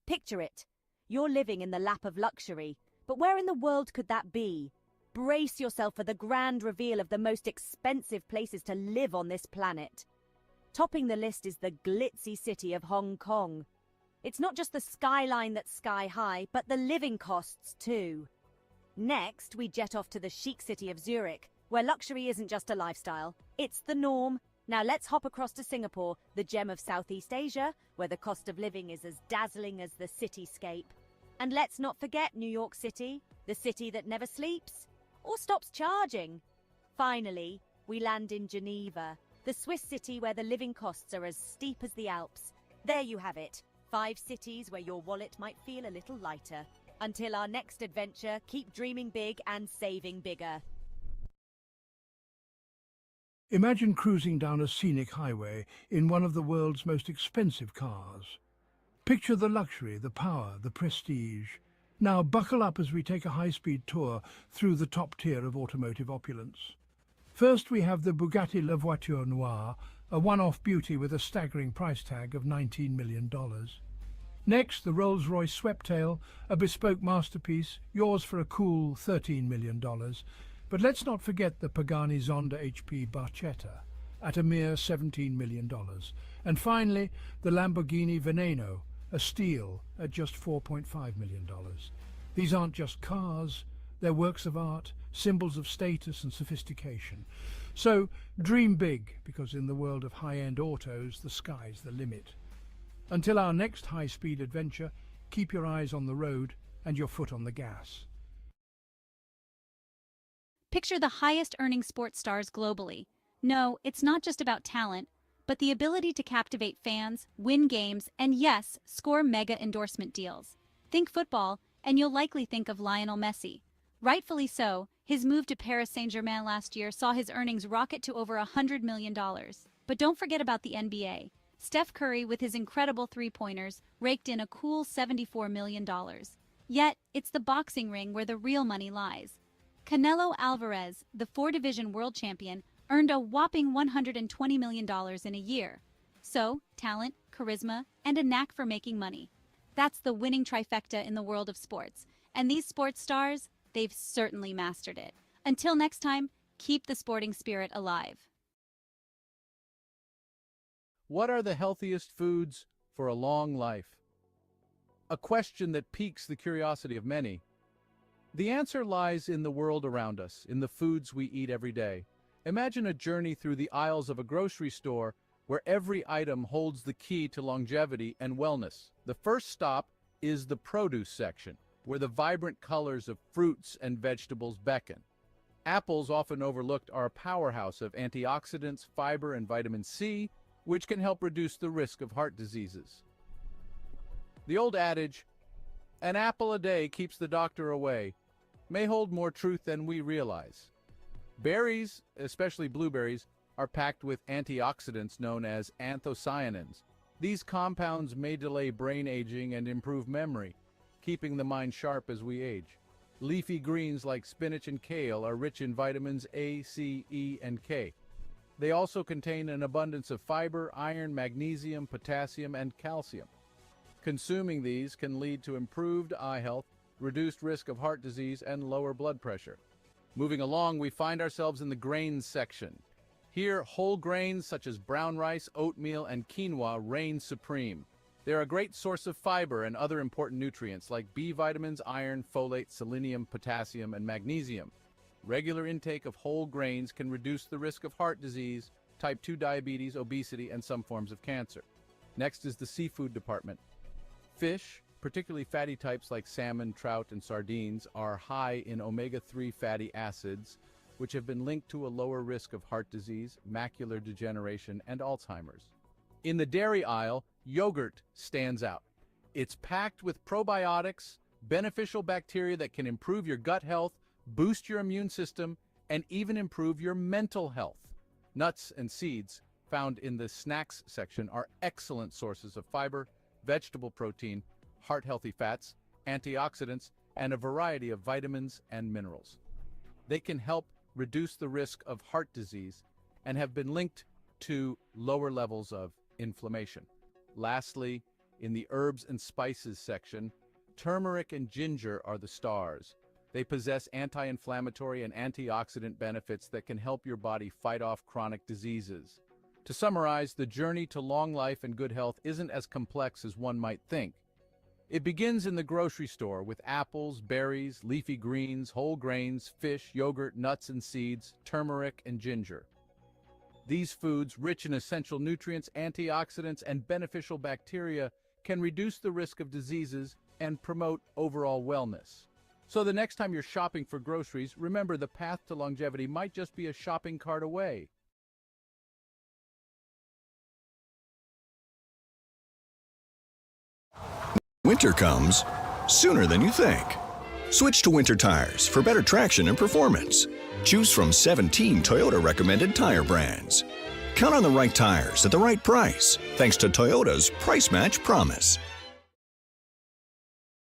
Picture it. You're living in the lap of luxury, but where in the world could that be? Brace yourself for the grand reveal of the most expensive places to live on this planet. Topping the list is the glitzy city of Hong Kong. It's not just the skyline that's sky high, but the living costs too. Next, we jet off to the chic city of Zurich, where luxury isn't just a lifestyle, it's the norm. Now let's hop across to Singapore, the gem of Southeast Asia, where the cost of living is as dazzling as the cityscape. And let's not forget New York City, the city that never sleeps or stops charging. Finally, we land in Geneva, the Swiss city where the living costs are as steep as the Alps. There you have it, 5 cities where your wallet might feel a little lighter. Until our next adventure, keep dreaming big and saving bigger. Imagine cruising down a scenic highway in one of the world's most expensive cars. Picture the luxury, the power, the prestige. Now buckle up as we take a high-speed tour through the top tier of automotive opulence. First we have the Bugatti La Voiture Noire, a one-off beauty with a staggering price tag of $19 million. Next, the Rolls-Royce Sweptail, a bespoke masterpiece, yours for a cool $13 million. But let's not forget the Pagani Zonda HP Barchetta, at a mere $17 million. And finally, the Lamborghini Veneno, a steal at just $4.5 million. These aren't just cars, they're works of art, symbols of status and sophistication. So dream big, because in the world of high-end autos, the sky's the limit. Until our next high-speed adventure, keep your eyes on the road and your foot on the gas. Picture the highest-earning sports stars globally. No, it's not just about talent, but the ability to captivate fans, win games, and yes, score mega endorsement deals. Think football, and you'll likely think of Lionel Messi. Rightfully so, his move to Paris Saint-Germain last year saw his earnings rocket to over $100 million. But don't forget about the NBA. Steph Curry, with his incredible three-pointers, raked in a cool $74 million. Yet, it's the boxing ring where the real money lies. Canelo Alvarez, the four-division world champion, earned a whopping $120 million in a year. So, talent, charisma, and a knack for making money. That's the winning trifecta in the world of sports. And these sports stars, they've certainly mastered it. Until next time, keep the sporting spirit alive. What are the healthiest foods for a long life? A question that piques the curiosity of many. The answer lies in the world around us, in the foods we eat every day. Imagine a journey through the aisles of a grocery store where every item holds the key to longevity and wellness. The first stop is the produce section, where the vibrant colors of fruits and vegetables beckon. Apples, often overlooked, are a powerhouse of antioxidants, fiber, and vitamin C, which can help reduce the risk of heart diseases. The old adage, "An apple a day keeps the doctor away," may hold more truth than we realize. Berries, especially blueberries, are packed with antioxidants known as anthocyanins. These compounds may delay brain aging and improve memory, keeping the mind sharp as we age. Leafy greens like spinach and kale are rich in vitamins A, C, E, and K. They also contain an abundance of fiber, iron, magnesium, potassium, and calcium. Consuming these can lead to improved eye health, reduced risk of heart disease, and lower blood pressure. Moving along, we find ourselves in the grains section. Here, whole grains such as brown rice, oatmeal, and quinoa reign supreme. They're a great source of fiber and other important nutrients like B vitamins, iron, folate, selenium, potassium, and magnesium. Regular intake of whole grains can reduce the risk of heart disease, type 2 diabetes, obesity, and some forms of cancer. Next is the seafood department. Fish, particularly fatty types like salmon, trout, and sardines, are high in omega-3 fatty acids, which have been linked to a lower risk of heart disease, macular degeneration, and Alzheimer's. In the dairy aisle, yogurt stands out. It's packed with probiotics, beneficial bacteria that can improve your gut health, boost your immune system, and even improve your mental health. Nuts and seeds, found in the snacks section, are excellent sources of fiber, vegetable protein, heart-healthy fats, antioxidants, and a variety of vitamins and minerals. They can help reduce the risk of heart disease and have been linked to lower levels of inflammation. Lastly, in the herbs and spices section, turmeric and ginger are the stars. They possess anti-inflammatory and antioxidant benefits that can help your body fight off chronic diseases. To summarize, the journey to long life and good health isn't as complex as one might think. It begins in the grocery store with apples, berries, leafy greens, whole grains, fish, yogurt, nuts and seeds, turmeric, and ginger. These foods, rich in essential nutrients, antioxidants, and beneficial bacteria, can reduce the risk of diseases and promote overall wellness. So the next time you're shopping for groceries, remember the path to longevity might just be a shopping cart away. Winter comes sooner than you think. Switch to winter tires for better traction and performance. Choose from 17 Toyota recommended tire brands. Count on the right tires at the right price, thanks to Toyota's Price Match Promise.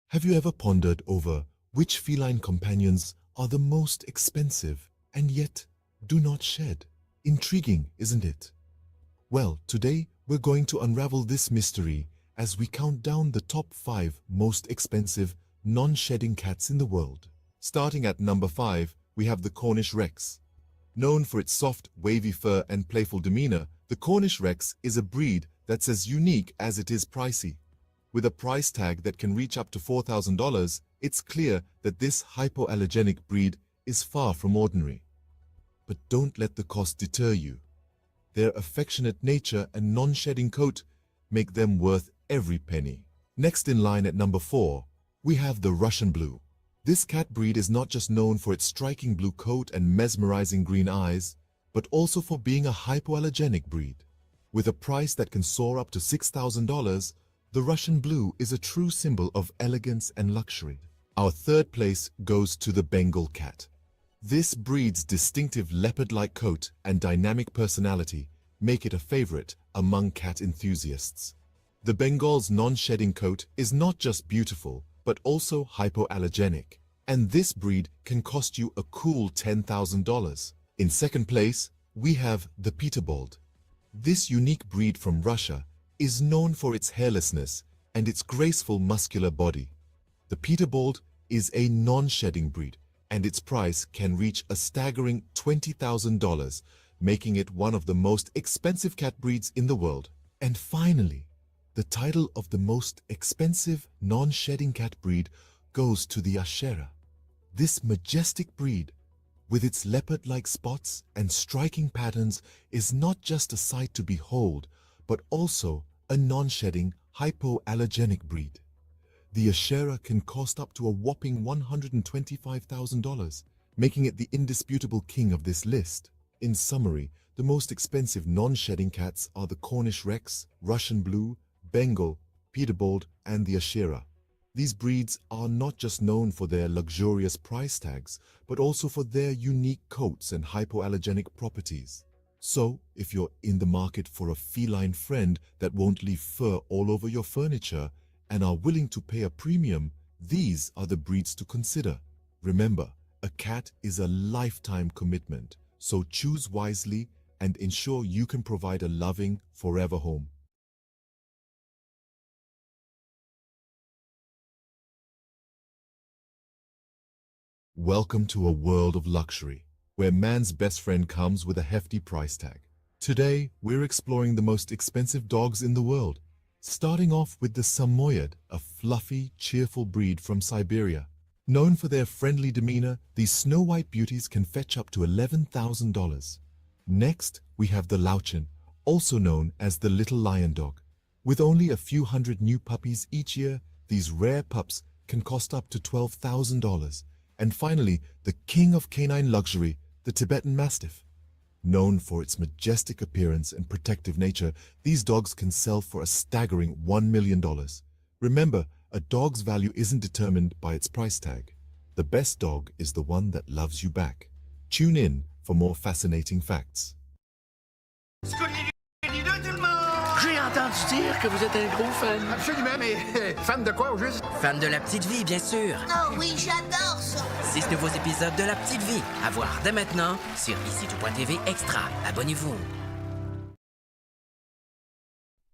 Have you ever pondered over which feline companions are the most expensive and yet do not shed? Intriguing, isn't it? Well, today we're going to unravel this mystery as we count down the top 5 most expensive non-shedding cats in the world. Starting at number 5, we have the Cornish Rex. Known for its soft, wavy fur and playful demeanor, the Cornish Rex is a breed that's as unique as it is pricey. With a price tag that can reach up to $4,000, it's clear that this hypoallergenic breed is far from ordinary. But don't let the cost deter you. Their affectionate nature and non-shedding coat make them worth every penny. Next in line at number 4, we have the Russian Blue. This cat breed is not just known for its striking blue coat and mesmerizing green eyes, but also for being a hypoallergenic breed. With a price that can soar up to $6,000, the Russian Blue is a true symbol of elegance and luxury. Our third place goes to the Bengal cat. This breed's distinctive leopard-like coat and dynamic personality make it a favorite among cat enthusiasts. The Bengal's non-shedding coat is not just beautiful, but also hypoallergenic, and this breed can cost you a cool $10,000. In second place, we have the Peterbilt. This unique breed from Russia is known for its hairlessness and its graceful muscular body. The Peterbilt is a non-shedding breed, and its price can reach a staggering $20,000, making it one of the most expensive cat breeds in the world. And finally, the title of the most expensive non-shedding cat breed goes to the Ashera. This majestic breed, with its leopard-like spots and striking patterns, is not just a sight to behold, but also a non-shedding, hypoallergenic breed. The Ashera can cost up to a whopping $125,000, making it the indisputable king of this list. In summary, the most expensive non-shedding cats are the Cornish Rex, Russian Blue, Bengal, Peterbilt, and the Ashera. These breeds are not just known for their luxurious price tags, but also for their unique coats and hypoallergenic properties. So, if you're in the market for a feline friend that won't leave fur all over your furniture and are willing to pay a premium, these are the breeds to consider. Remember, a cat is a lifetime commitment, so choose wisely and ensure you can provide a loving, forever home. Welcome to a world of luxury, where man's best friend comes with a hefty price tag. Today, we're exploring the most expensive dogs in the world, starting off with the Samoyed, a fluffy, cheerful breed from Siberia. Known for their friendly demeanor, these snow-white beauties can fetch up to $11,000. Next, we have the Lauchin, also known as the little lion dog. With only a few hundred new puppies each year, these rare pups can cost up to $12,000. And finally, the king of canine luxury, the Tibetan Mastiff. Known for its majestic appearance and protective nature, these dogs can sell for a staggering $1 million. Remember, a dog's value isn't determined by its price tag. The best dog is the one that loves you back. Tune in for more fascinating facts. J'ai entendu dire que vous êtes un gros fan. Absolument, mais fan de quoi au juste? Fan de La Petite Vie, bien sûr. Oh oui, j'adore ça. 6 nouveaux épisodes de La Petite Vie. À voir dès maintenant sur ici.tv Extra. Abonnez-vous.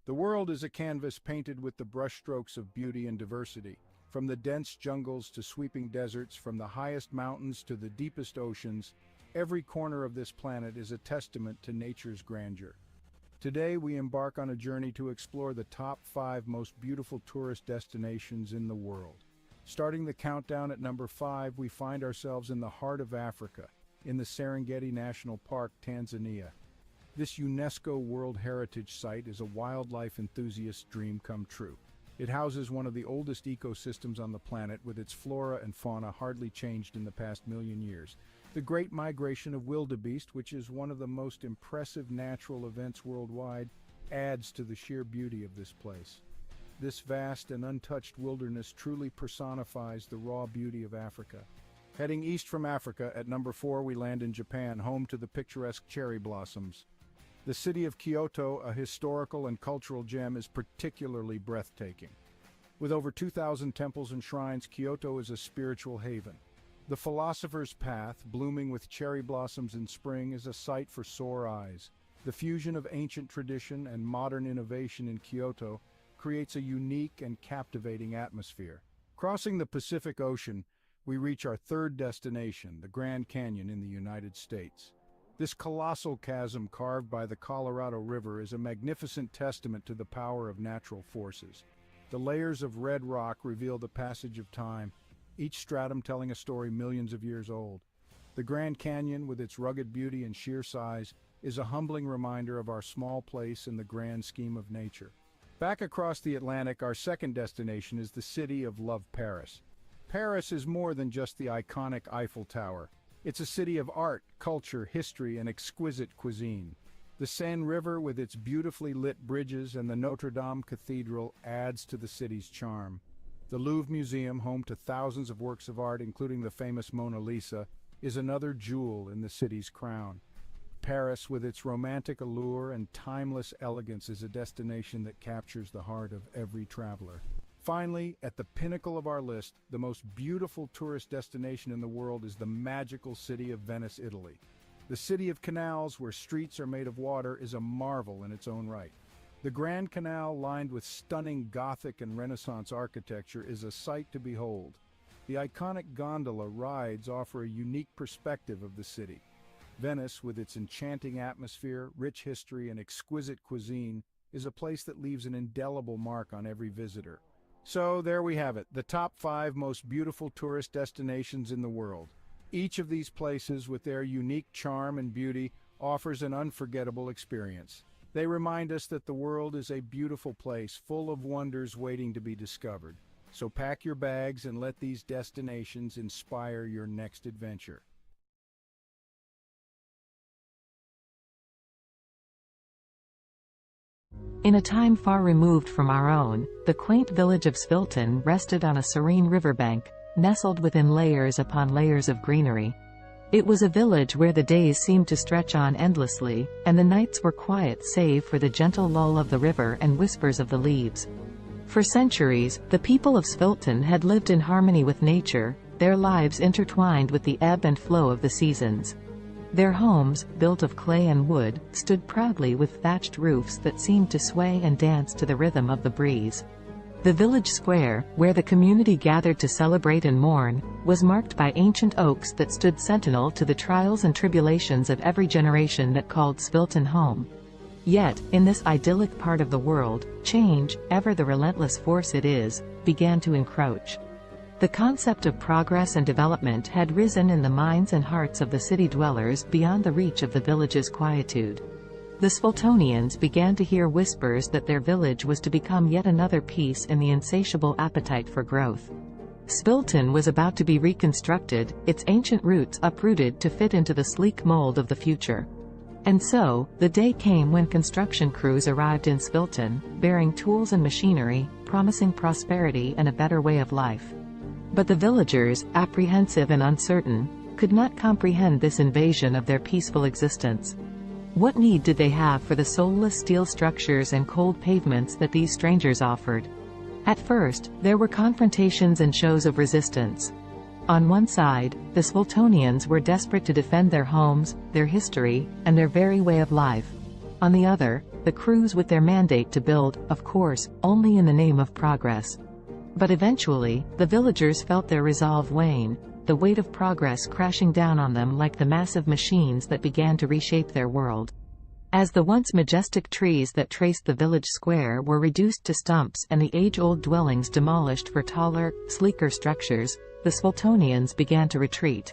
The world is a canvas painted with the brushstrokes of beauty and diversity. From the dense jungles to sweeping deserts, from the highest mountains to the deepest oceans, every corner of this planet is a testament to nature's grandeur. Today, we embark on a journey to explore the top 5 most beautiful tourist destinations in the world. Starting the countdown at number 5, we find ourselves in the heart of Africa, in the Serengeti National Park, Tanzania. This UNESCO World Heritage Site is a wildlife enthusiast's dream come true. It houses one of the oldest ecosystems on the planet, with its flora and fauna hardly changed in the past million years. The Great Migration of Wildebeest, which is one of the most impressive natural events worldwide, adds to the sheer beauty of this place. This vast and untouched wilderness truly personifies the raw beauty of Africa. Heading east from Africa, at number 4 we land in Japan, home to the picturesque cherry blossoms. The city of Kyoto, a historical and cultural gem, is particularly breathtaking. With over 2,000 temples and shrines, Kyoto is a spiritual haven. The Philosopher's Path, blooming with cherry blossoms in spring, is a sight for sore eyes. The fusion of ancient tradition and modern innovation in Kyoto creates a unique and captivating atmosphere. Crossing the Pacific Ocean, we reach our third destination, the Grand Canyon in the United States. This colossal chasm carved by the Colorado River is a magnificent testament to the power of natural forces. The layers of red rock reveal the passage of time, each stratum telling a story millions of years old. The Grand Canyon, with its rugged beauty and sheer size, is a humbling reminder of our small place in the grand scheme of nature. Back across the Atlantic, our second destination is the city of love, Paris. Paris is more than just the iconic Eiffel Tower. It's a city of art, culture, history, and exquisite cuisine. The Seine River, with its beautifully lit bridges, and the Notre Dame Cathedral adds to the city's charm. The Louvre Museum, home to thousands of works of art, including the famous Mona Lisa, is another jewel in the city's crown. Paris, with its romantic allure and timeless elegance, is a destination that captures the heart of every traveler. Finally, at the pinnacle of our list, the most beautiful tourist destination in the world is the magical city of Venice, Italy. The city of canals, where streets are made of water, is a marvel in its own right. The Grand Canal, lined with stunning Gothic and Renaissance architecture, is a sight to behold. The iconic gondola rides offer a unique perspective of the city. Venice, with its enchanting atmosphere, rich history, and exquisite cuisine, is a place that leaves an indelible mark on every visitor. So there we have it, the top 5 most beautiful tourist destinations in the world. Each of these places, with their unique charm and beauty, offers an unforgettable experience. They remind us that the world is a beautiful place, full of wonders waiting to be discovered. So pack your bags and let these destinations inspire your next adventure. In a time far removed from our own, the quaint village of Svilton rested on a serene riverbank, nestled within layers upon layers of greenery. It was a village where the days seemed to stretch on endlessly, and the nights were quiet save for the gentle lull of the river and whispers of the leaves. For centuries, the people of Svilton had lived in harmony with nature, their lives intertwined with the ebb and flow of the seasons. Their homes, built of clay and wood, stood proudly with thatched roofs that seemed to sway and dance to the rhythm of the breeze. The village square, where the community gathered to celebrate and mourn, was marked by ancient oaks that stood sentinel to the trials and tribulations of every generation that called Svilton home. Yet, in this idyllic part of the world, change, ever the relentless force it is, began to encroach. The concept of progress and development had risen in the minds and hearts of the city dwellers beyond the reach of the village's quietude. The Sviltonians began to hear whispers that their village was to become yet another piece in the insatiable appetite for growth. Svilton was about to be reconstructed, its ancient roots uprooted to fit into the sleek mold of the future. And so, the day came when construction crews arrived in Svilton, bearing tools and machinery, promising prosperity and a better way of life. But the villagers, apprehensive and uncertain, could not comprehend this invasion of their peaceful existence. What need did they have for the soulless steel structures and cold pavements that these strangers offered? At first, there were confrontations and shows of resistance. On one side, the Sviltonians were desperate to defend their homes, their history, and their very way of life. On the other, the crews with their mandate to build, of course, only in the name of progress. But eventually, the villagers felt their resolve wane, the weight of progress crashing down on them like the massive machines that began to reshape their world. As the once majestic trees that traced the village square were reduced to stumps and the age-old dwellings demolished for taller, sleeker structures, the Sviltonians began to retreat.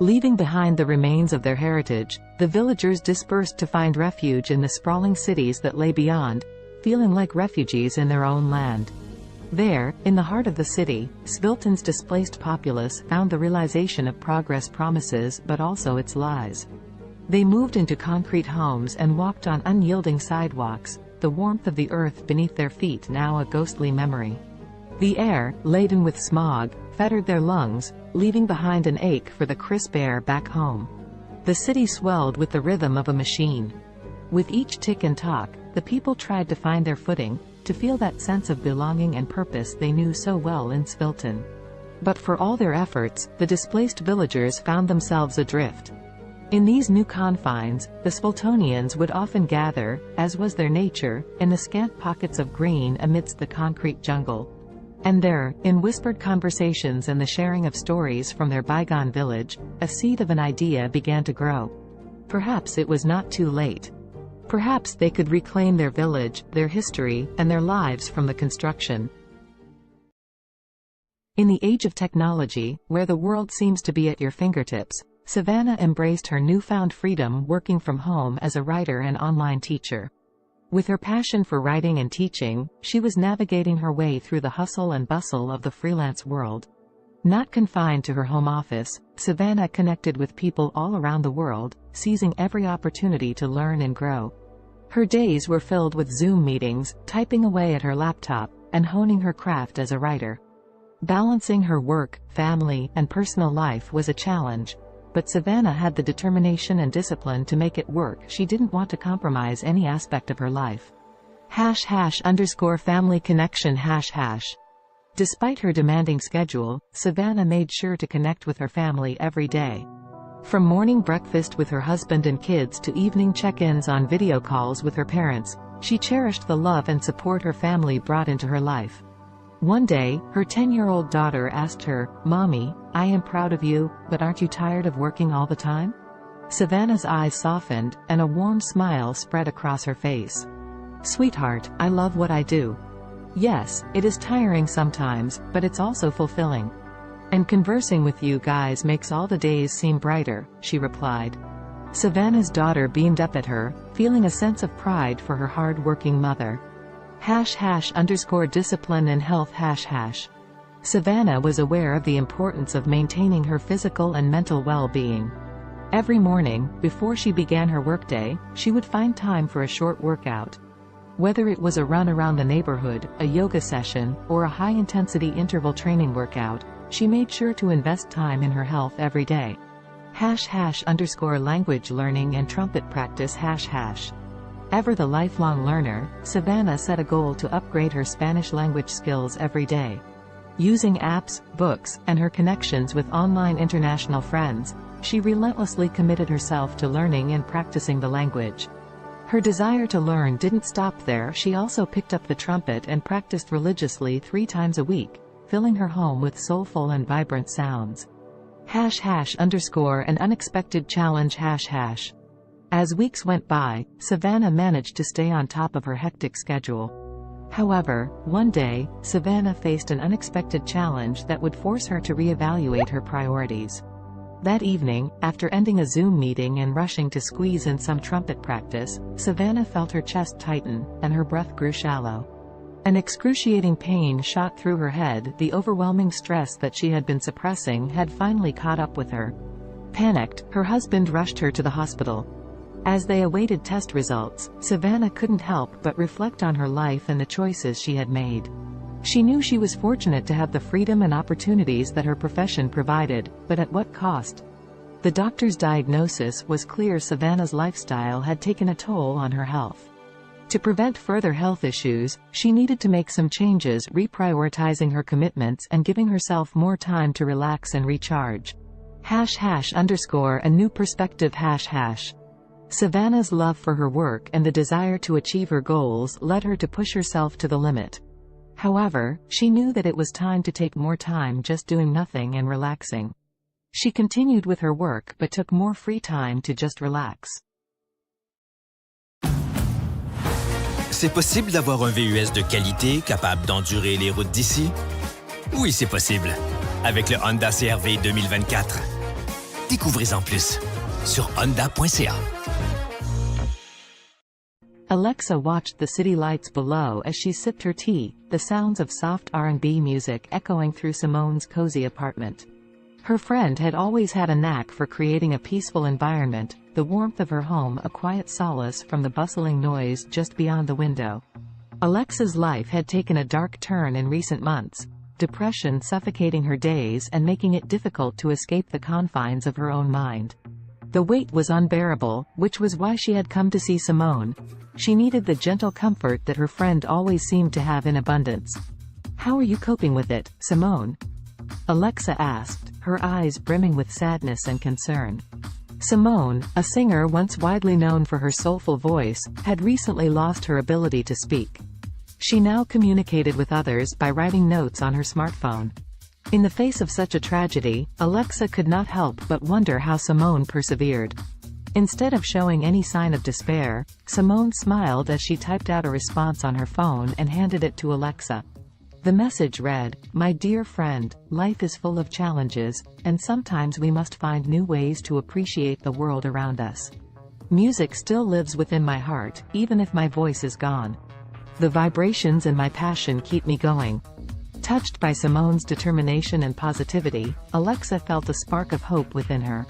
Leaving behind the remains of their heritage, the villagers dispersed to find refuge in the sprawling cities that lay beyond, feeling like refugees in their own land. There, in the heart of the city, Svilton's displaced populace found the realization of progress promises but also its lies. They moved into concrete homes and walked on unyielding sidewalks, the warmth of the earth beneath their feet now a ghostly memory. The air, laden with smog, fettered their lungs, leaving behind an ache for the crisp air back home. The city swelled with the rhythm of a machine. With each tick and tock, the people tried to find their footing, to feel that sense of belonging and purpose they knew so well in Svilton. But for all their efforts, the displaced villagers found themselves adrift. In these new confines, the Sviltonians would often gather, as was their nature, in the scant pockets of green amidst the concrete jungle. And there, in whispered conversations and the sharing of stories from their bygone village, a seed of an idea began to grow. Perhaps it was not too late. Perhaps they could reclaim their village, their history, and their lives from the construction. In the age of technology, where the world seems to be at your fingertips, Savannah embraced her newfound freedom working from home as a writer and online teacher. With her passion for writing and teaching, she was navigating her way through the hustle and bustle of the freelance world. Not confined to her home office, Savannah connected with people all around the world, seizing every opportunity to learn and grow. Her days were filled with Zoom meetings, typing away at her laptop, and honing her craft as a writer. Balancing her work, family, and personal life was a challenge, but Savannah had the determination and discipline to make it work. She didn't want to compromise any aspect of her life. #family connection #. Despite her demanding schedule, Savannah made sure to connect with her family every day. From morning breakfast with her husband and kids to evening check-ins on video calls with her parents, she cherished the love and support her family brought into her life. One day, her 10-year-old daughter asked her, "Mommy, I am proud of you, but aren't you tired of working all the time?" Savannah's eyes softened, and a warm smile spread across her face. "Sweetheart, I love what I do. Yes, it is tiring sometimes, but it's also fulfilling. And conversing with you guys makes all the days seem brighter," she replied. Savannah's daughter beamed up at her, feeling a sense of pride for her hard-working mother. #discipline and health #. Savannah was aware of the importance of maintaining her physical and mental well-being. Every morning, before she began her workday, she would find time for a short workout. Whether it was a run around the neighborhood, a yoga session, or a high-intensity interval training workout, she made sure to invest time in her health every day. #language learning and trumpet practice #. Ever the lifelong learner, Savannah set a goal to upgrade her Spanish language skills every day. Using apps, books, and her connections with online international friends, she relentlessly committed herself to learning and practicing the language. Her desire to learn didn't stop there. She also picked up the trumpet and practiced religiously 3 times a week, filling her home with soulful and vibrant sounds. #an unexpected challenge #. As weeks went by, Savannah managed to stay on top of her hectic schedule. However, one day, Savannah faced an unexpected challenge that would force her to reevaluate her priorities. That evening, after ending a Zoom meeting and rushing to squeeze in some trumpet practice, Savannah felt her chest tighten, and her breath grew shallow. An excruciating pain shot through her head. The overwhelming stress that she had been suppressing had finally caught up with her. Panicked, her husband rushed her to the hospital. As they awaited test results, Savannah couldn't help but reflect on her life and the choices she had made. She knew she was fortunate to have the freedom and opportunities that her profession provided, but at what cost? The doctor's diagnosis was clear: Savannah's lifestyle had taken a toll on her health. To prevent further health issues, she needed to make some changes, reprioritizing her commitments and giving herself more time to relax and recharge. #a new perspective #. Savannah's love for her work and the desire to achieve her goals led her to push herself to the limit. However, she knew that it was time to take more time just doing nothing and relaxing. She continued with her work but took more free time to just relax. C'est possible d'avoir un VUS de qualité capable d'endurer les routes d'ici? Oui, c'est possible. Avec le Honda CR-V 2024. Découvrez-en plus sur honda.ca. Alexa watched the city lights below as she sipped her tea, the sounds of soft R&B music echoing through Simone's cozy apartment. Her friend had always had a knack for creating a peaceful environment, the warmth of her home a quiet solace from the bustling noise just beyond the window. Alexa's life had taken a dark turn in recent months, depression suffocating her days and making it difficult to escape the confines of her own mind. The weight was unbearable, which was why she had come to see Simone. She needed the gentle comfort that her friend always seemed to have in abundance. "How are you coping with it, Simone?" Alexa asked, her eyes brimming with sadness and concern. Simone, a singer once widely known for her soulful voice, had recently lost her ability to speak. She now communicated with others by writing notes on her smartphone. In the face of such a tragedy, Alexa could not help but wonder how Simone persevered. Instead of showing any sign of despair, Simone smiled as she typed out a response on her phone and handed it to Alexa. The message read, "My dear friend, life is full of challenges, and sometimes we must find new ways to appreciate the world around us. Music still lives within my heart, even if my voice is gone. The vibrations and my passion keep me going. Touched by Simone's determination and positivity, Alexa felt a spark of hope within her.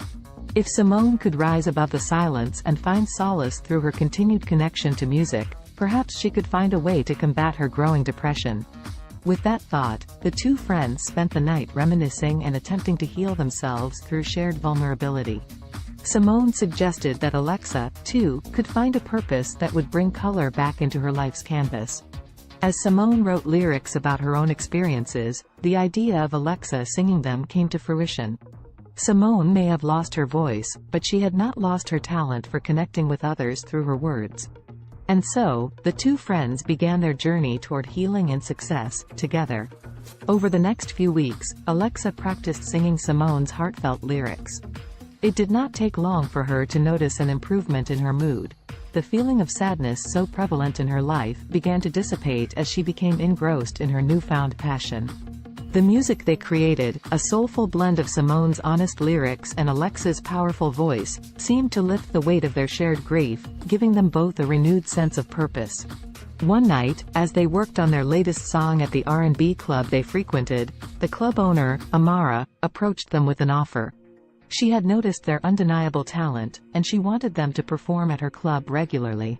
If Simone could rise above the silence and find solace through her continued connection to music, perhaps she could find a way to combat her growing depression. With that thought, the two friends spent the night reminiscing and attempting to heal themselves through shared vulnerability. Simone suggested that Alexa, too, could find a purpose that would bring color back into her life's canvas. As Simone wrote lyrics about her own experiences, the idea of Alexa singing them came to fruition. Simone may have lost her voice, but she had not lost her talent for connecting with others through her words. And so, the two friends began their journey toward healing and success, together. Over the next few weeks, Alexa practiced singing Simone's heartfelt lyrics. It did not take long for her to notice an improvement in her mood. The feeling of sadness so prevalent in her life began to dissipate as she became engrossed in her newfound passion. The music they created, a soulful blend of Simone's honest lyrics and Alexa's powerful voice, seemed to lift the weight of their shared grief, giving them both a renewed sense of purpose. One night, as they worked on their latest song at the R&B club they frequented, the club owner, Amara, approached them with an offer. She had noticed their undeniable talent, and she wanted them to perform at her club regularly.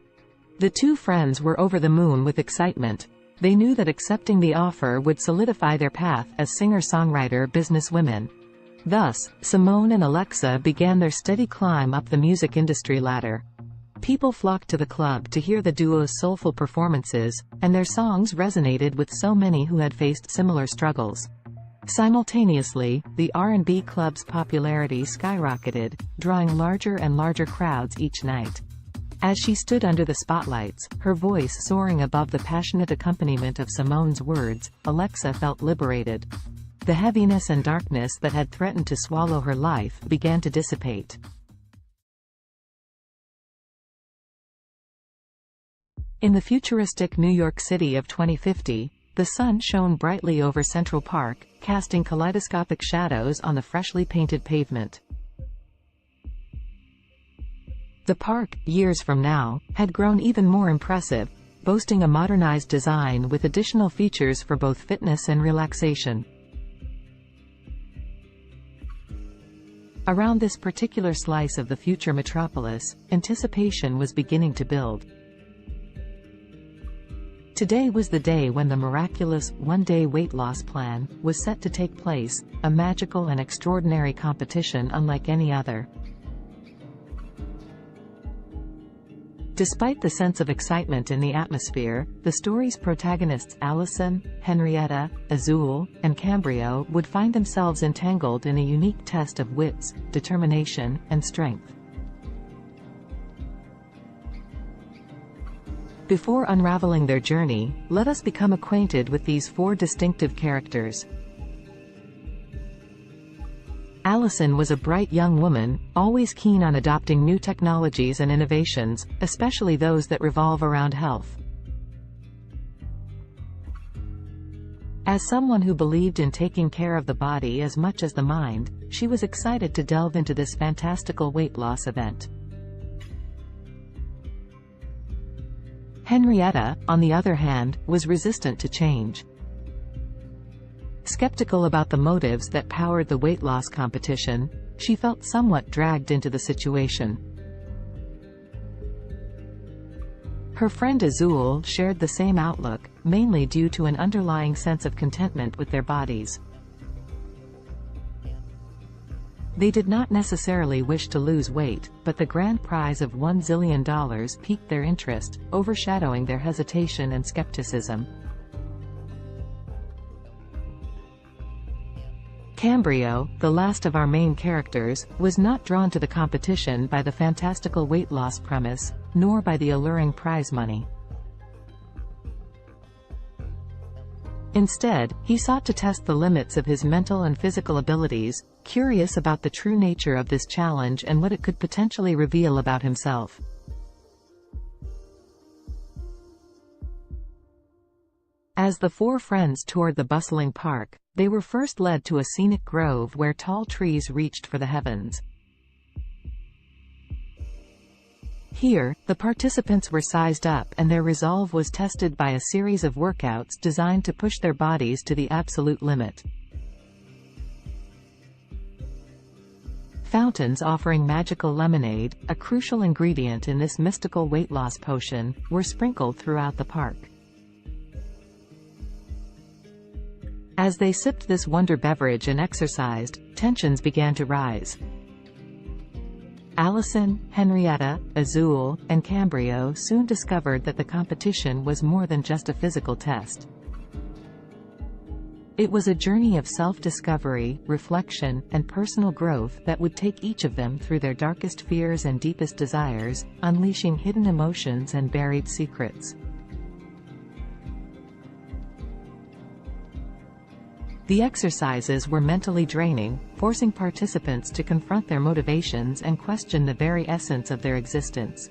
The two friends were over the moon with excitement. They knew that accepting the offer would solidify their path as singer-songwriter businesswomen. Thus, Simone and Alexa began their steady climb up the music industry ladder. People flocked to the club to hear the duo's soulful performances, and their songs resonated with so many who had faced similar struggles. Simultaneously, the R&B club's popularity skyrocketed, drawing larger and larger crowds each night. As she stood under the spotlights, her voice soaring above the passionate accompaniment of Simone's words, Alexa felt liberated. The heaviness and darkness that had threatened to swallow her life began to dissipate. In the futuristic New York City of 2050, the sun shone brightly over Central Park, casting kaleidoscopic shadows on the freshly painted pavement. The park, years from now, had grown even more impressive, boasting a modernized design with additional features for both fitness and relaxation. Around this particular slice of the future metropolis, anticipation was beginning to build. Today was the day when the miraculous one-day weight loss plan was set to take place, a magical and extraordinary competition unlike any other. Despite the sense of excitement in the atmosphere, the story's protagonists Allison, Henrietta, Azul, and Cambrio would find themselves entangled in a unique test of wits, determination, and strength. Before unraveling their journey, let us become acquainted with these four distinctive characters. Allison was a bright young woman, always keen on adopting new technologies and innovations, especially those that revolve around health. As someone who believed in taking care of the body as much as the mind, she was excited to delve into this fantastical weight loss event. Henrietta, on the other hand, was resistant to change. Skeptical about the motives that powered the weight loss competition, she felt somewhat dragged into the situation. Her friend Azul shared the same outlook, mainly due to an underlying sense of contentment with their bodies. They did not necessarily wish to lose weight, but the grand prize of $1 zillion piqued their interest, overshadowing their hesitation and skepticism. Cambrio, the last of our main characters, was not drawn to the competition by the fantastical weight loss premise, nor by the alluring prize money. Instead, he sought to test the limits of his mental and physical abilities, curious about the true nature of this challenge and what it could potentially reveal about himself. As the four friends toured the bustling park, they were first led to a scenic grove where tall trees reached for the heavens. Here, the participants were sized up and their resolve was tested by a series of workouts designed to push their bodies to the absolute limit. Fountains offering magical lemonade, a crucial ingredient in this mystical weight loss potion, were sprinkled throughout the park. As they sipped this wonder beverage and exercised, tensions began to rise. Allison, Henrietta, Azul, and Cambrio soon discovered that the competition was more than just a physical test. It was a journey of self-discovery, reflection, and personal growth that would take each of them through their darkest fears and deepest desires, unleashing hidden emotions and buried secrets. The exercises were mentally draining, forcing participants to confront their motivations and question the very essence of their existence.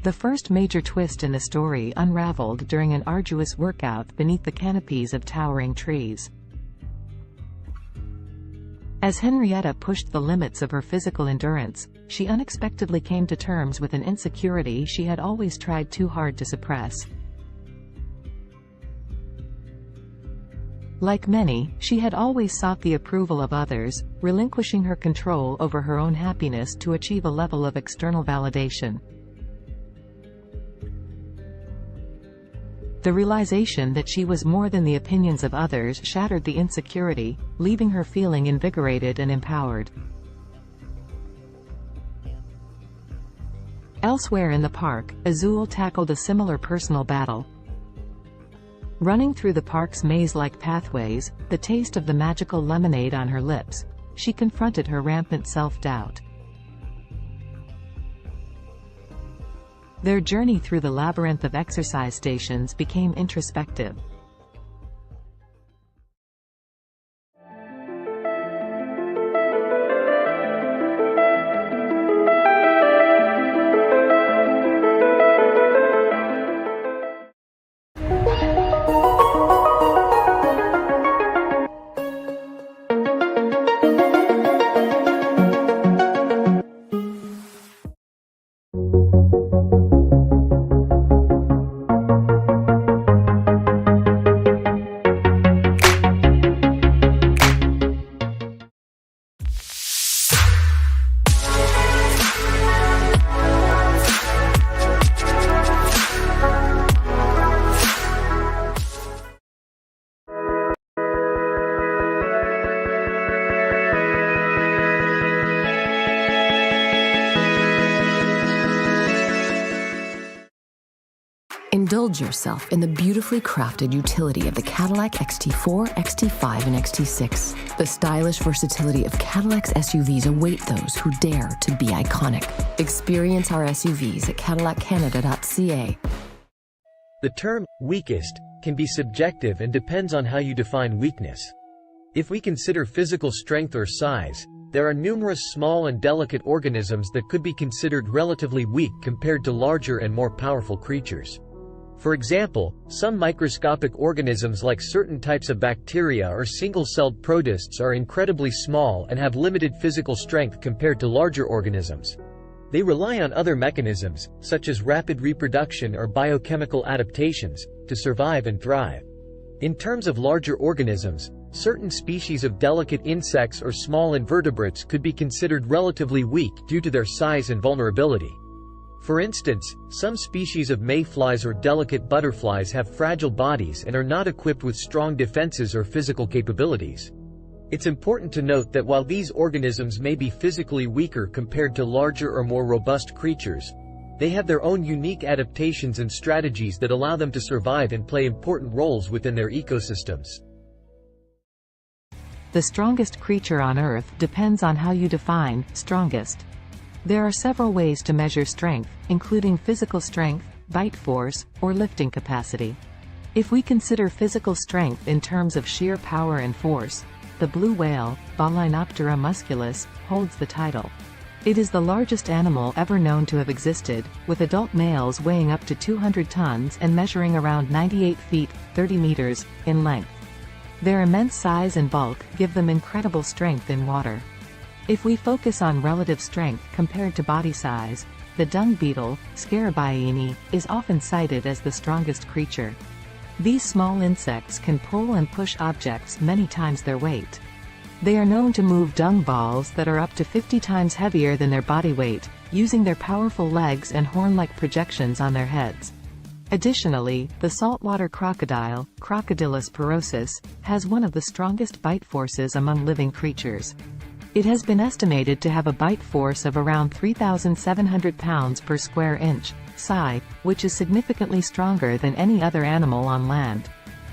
The first major twist in the story unraveled during an arduous workout beneath the canopies of towering trees. As Henrietta pushed the limits of her physical endurance, she unexpectedly came to terms with an insecurity she had always tried too hard to suppress. Like many, she had always sought the approval of others, relinquishing her control over her own happiness to achieve a level of external validation. The realization that she was more than the opinions of others shattered the insecurity, leaving her feeling invigorated and empowered. Elsewhere in the park, Azul tackled a similar personal battle. Running through the park's maze-like pathways, the taste of the magical lemonade on her lips, she confronted her rampant self-doubt. Their journey through the labyrinth of exercise stations became introspective. Indulge yourself in the beautifully crafted utility of the Cadillac XT4, XT5, and XT6. The stylish versatility of Cadillac's SUVs await those who dare to be iconic. Experience our SUVs at cadillaccanada.ca. The term weakest can be subjective and depends on how you define weakness. If we consider physical strength or size, there are numerous small and delicate organisms that could be considered relatively weak compared to larger and more powerful creatures. For example, some microscopic organisms like certain types of bacteria or single-celled protists are incredibly small and have limited physical strength compared to larger organisms. They rely on other mechanisms, such as rapid reproduction or biochemical adaptations, to survive and thrive. In terms of larger organisms, certain species of delicate insects or small invertebrates could be considered relatively weak due to their size and vulnerability. For instance, some species of mayflies or delicate butterflies have fragile bodies and are not equipped with strong defenses or physical capabilities. It's important to note that while these organisms may be physically weaker compared to larger or more robust creatures, they have their own unique adaptations and strategies that allow them to survive and play important roles within their ecosystems. The strongest creature on Earth depends on how you define strongest. There are several ways to measure strength, including physical strength, bite force, or lifting capacity. If we consider physical strength in terms of sheer power and force, the blue whale, Balaenoptera musculus, holds the title. It is the largest animal ever known to have existed, with adult males weighing up to 200 tons and measuring around 98 feet, 30 meters, in length. Their immense size and bulk give them incredible strength in water. If we focus on relative strength compared to body size, the dung beetle, Scarabaeini, is often cited as the strongest creature. These small insects can pull and push objects many times their weight. They are known to move dung balls that are up to 50 times heavier than their body weight, using their powerful legs and horn-like projections on their heads. Additionally, the saltwater crocodile, Crocodylus porosus, has one of the strongest bite forces among living creatures. It has been estimated to have a bite force of around 3,700 pounds per square inch, psi, which is significantly stronger than any other animal on land.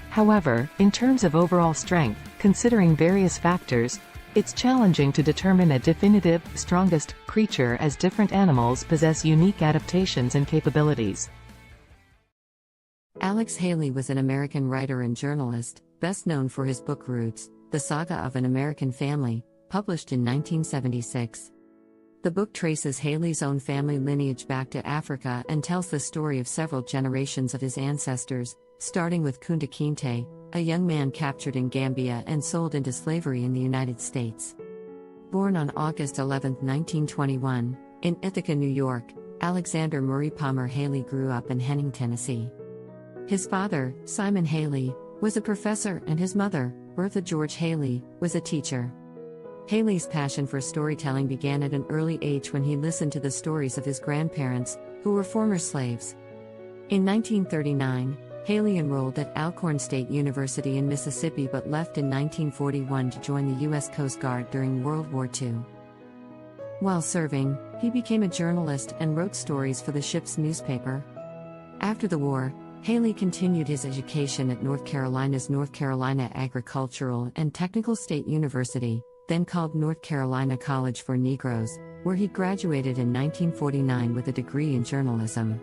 However, in terms of overall strength, considering various factors, it's challenging to determine a definitive, strongest creature as different animals possess unique adaptations and capabilities. Alex Haley was an American writer and journalist, best known for his book Roots, The Saga of an American Family, published in 1976. The book traces Haley's own family lineage back to Africa and tells the story of several generations of his ancestors, starting with Kunta Kinte, a young man captured in Gambia and sold into slavery in the United States. Born on August 11, 1921, in Ithaca, New York, Alexander Murray Palmer Haley grew up in Henning, Tennessee. His father, Simon Haley, was a professor and his mother, Bertha George Haley, was a teacher. Haley's passion for storytelling began at an early age when he listened to the stories of his grandparents, who were former slaves. In 1939, Haley enrolled at Alcorn State University in Mississippi but left in 1941 to join the U.S. Coast Guard during World War II. While serving, he became a journalist and wrote stories for the ship's newspaper. After the war, Haley continued his education at North Carolina's North Carolina Agricultural and Technical State University, then called North Carolina College for Negroes, where he graduated in 1949 with a degree in journalism.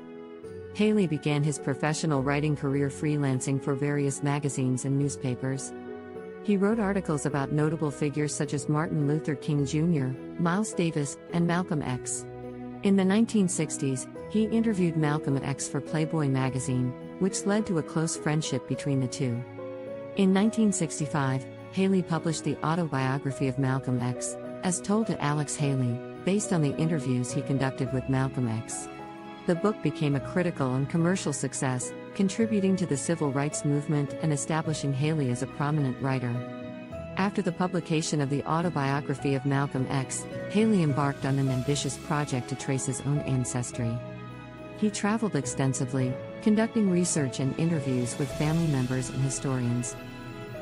Haley began his professional writing career freelancing for various magazines and newspapers. He wrote articles about notable figures such as Martin Luther King Jr., Miles Davis, and Malcolm X. In the 1960s, he interviewed Malcolm X for Playboy magazine, which led to a close friendship between the two. In 1965, Haley published the autobiography of Malcolm X, as told to Alex Haley, based on the interviews he conducted with Malcolm X. The book became a critical and commercial success, contributing to the civil rights movement and establishing Haley as a prominent writer. After the publication of the autobiography of Malcolm X, Haley embarked on an ambitious project to trace his own ancestry. He traveled extensively, conducting research and interviews with family members and historians.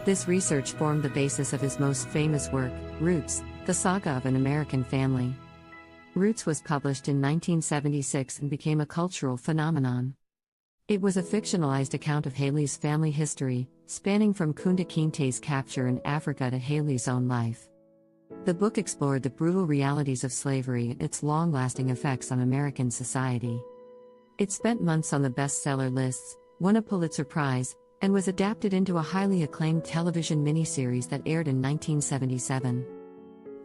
This research formed the basis of his most famous work, Roots, The Saga of an American Family. Roots was published in 1976 and became a cultural phenomenon. It was a fictionalized account of Haley's family history, spanning from Kunta Kinte's capture in Africa to Haley's own life. The book explored the brutal realities of slavery and its long-lasting effects on American society. It spent months on the bestseller lists, won a Pulitzer Prize, and was adapted into a highly acclaimed television miniseries that aired in 1977.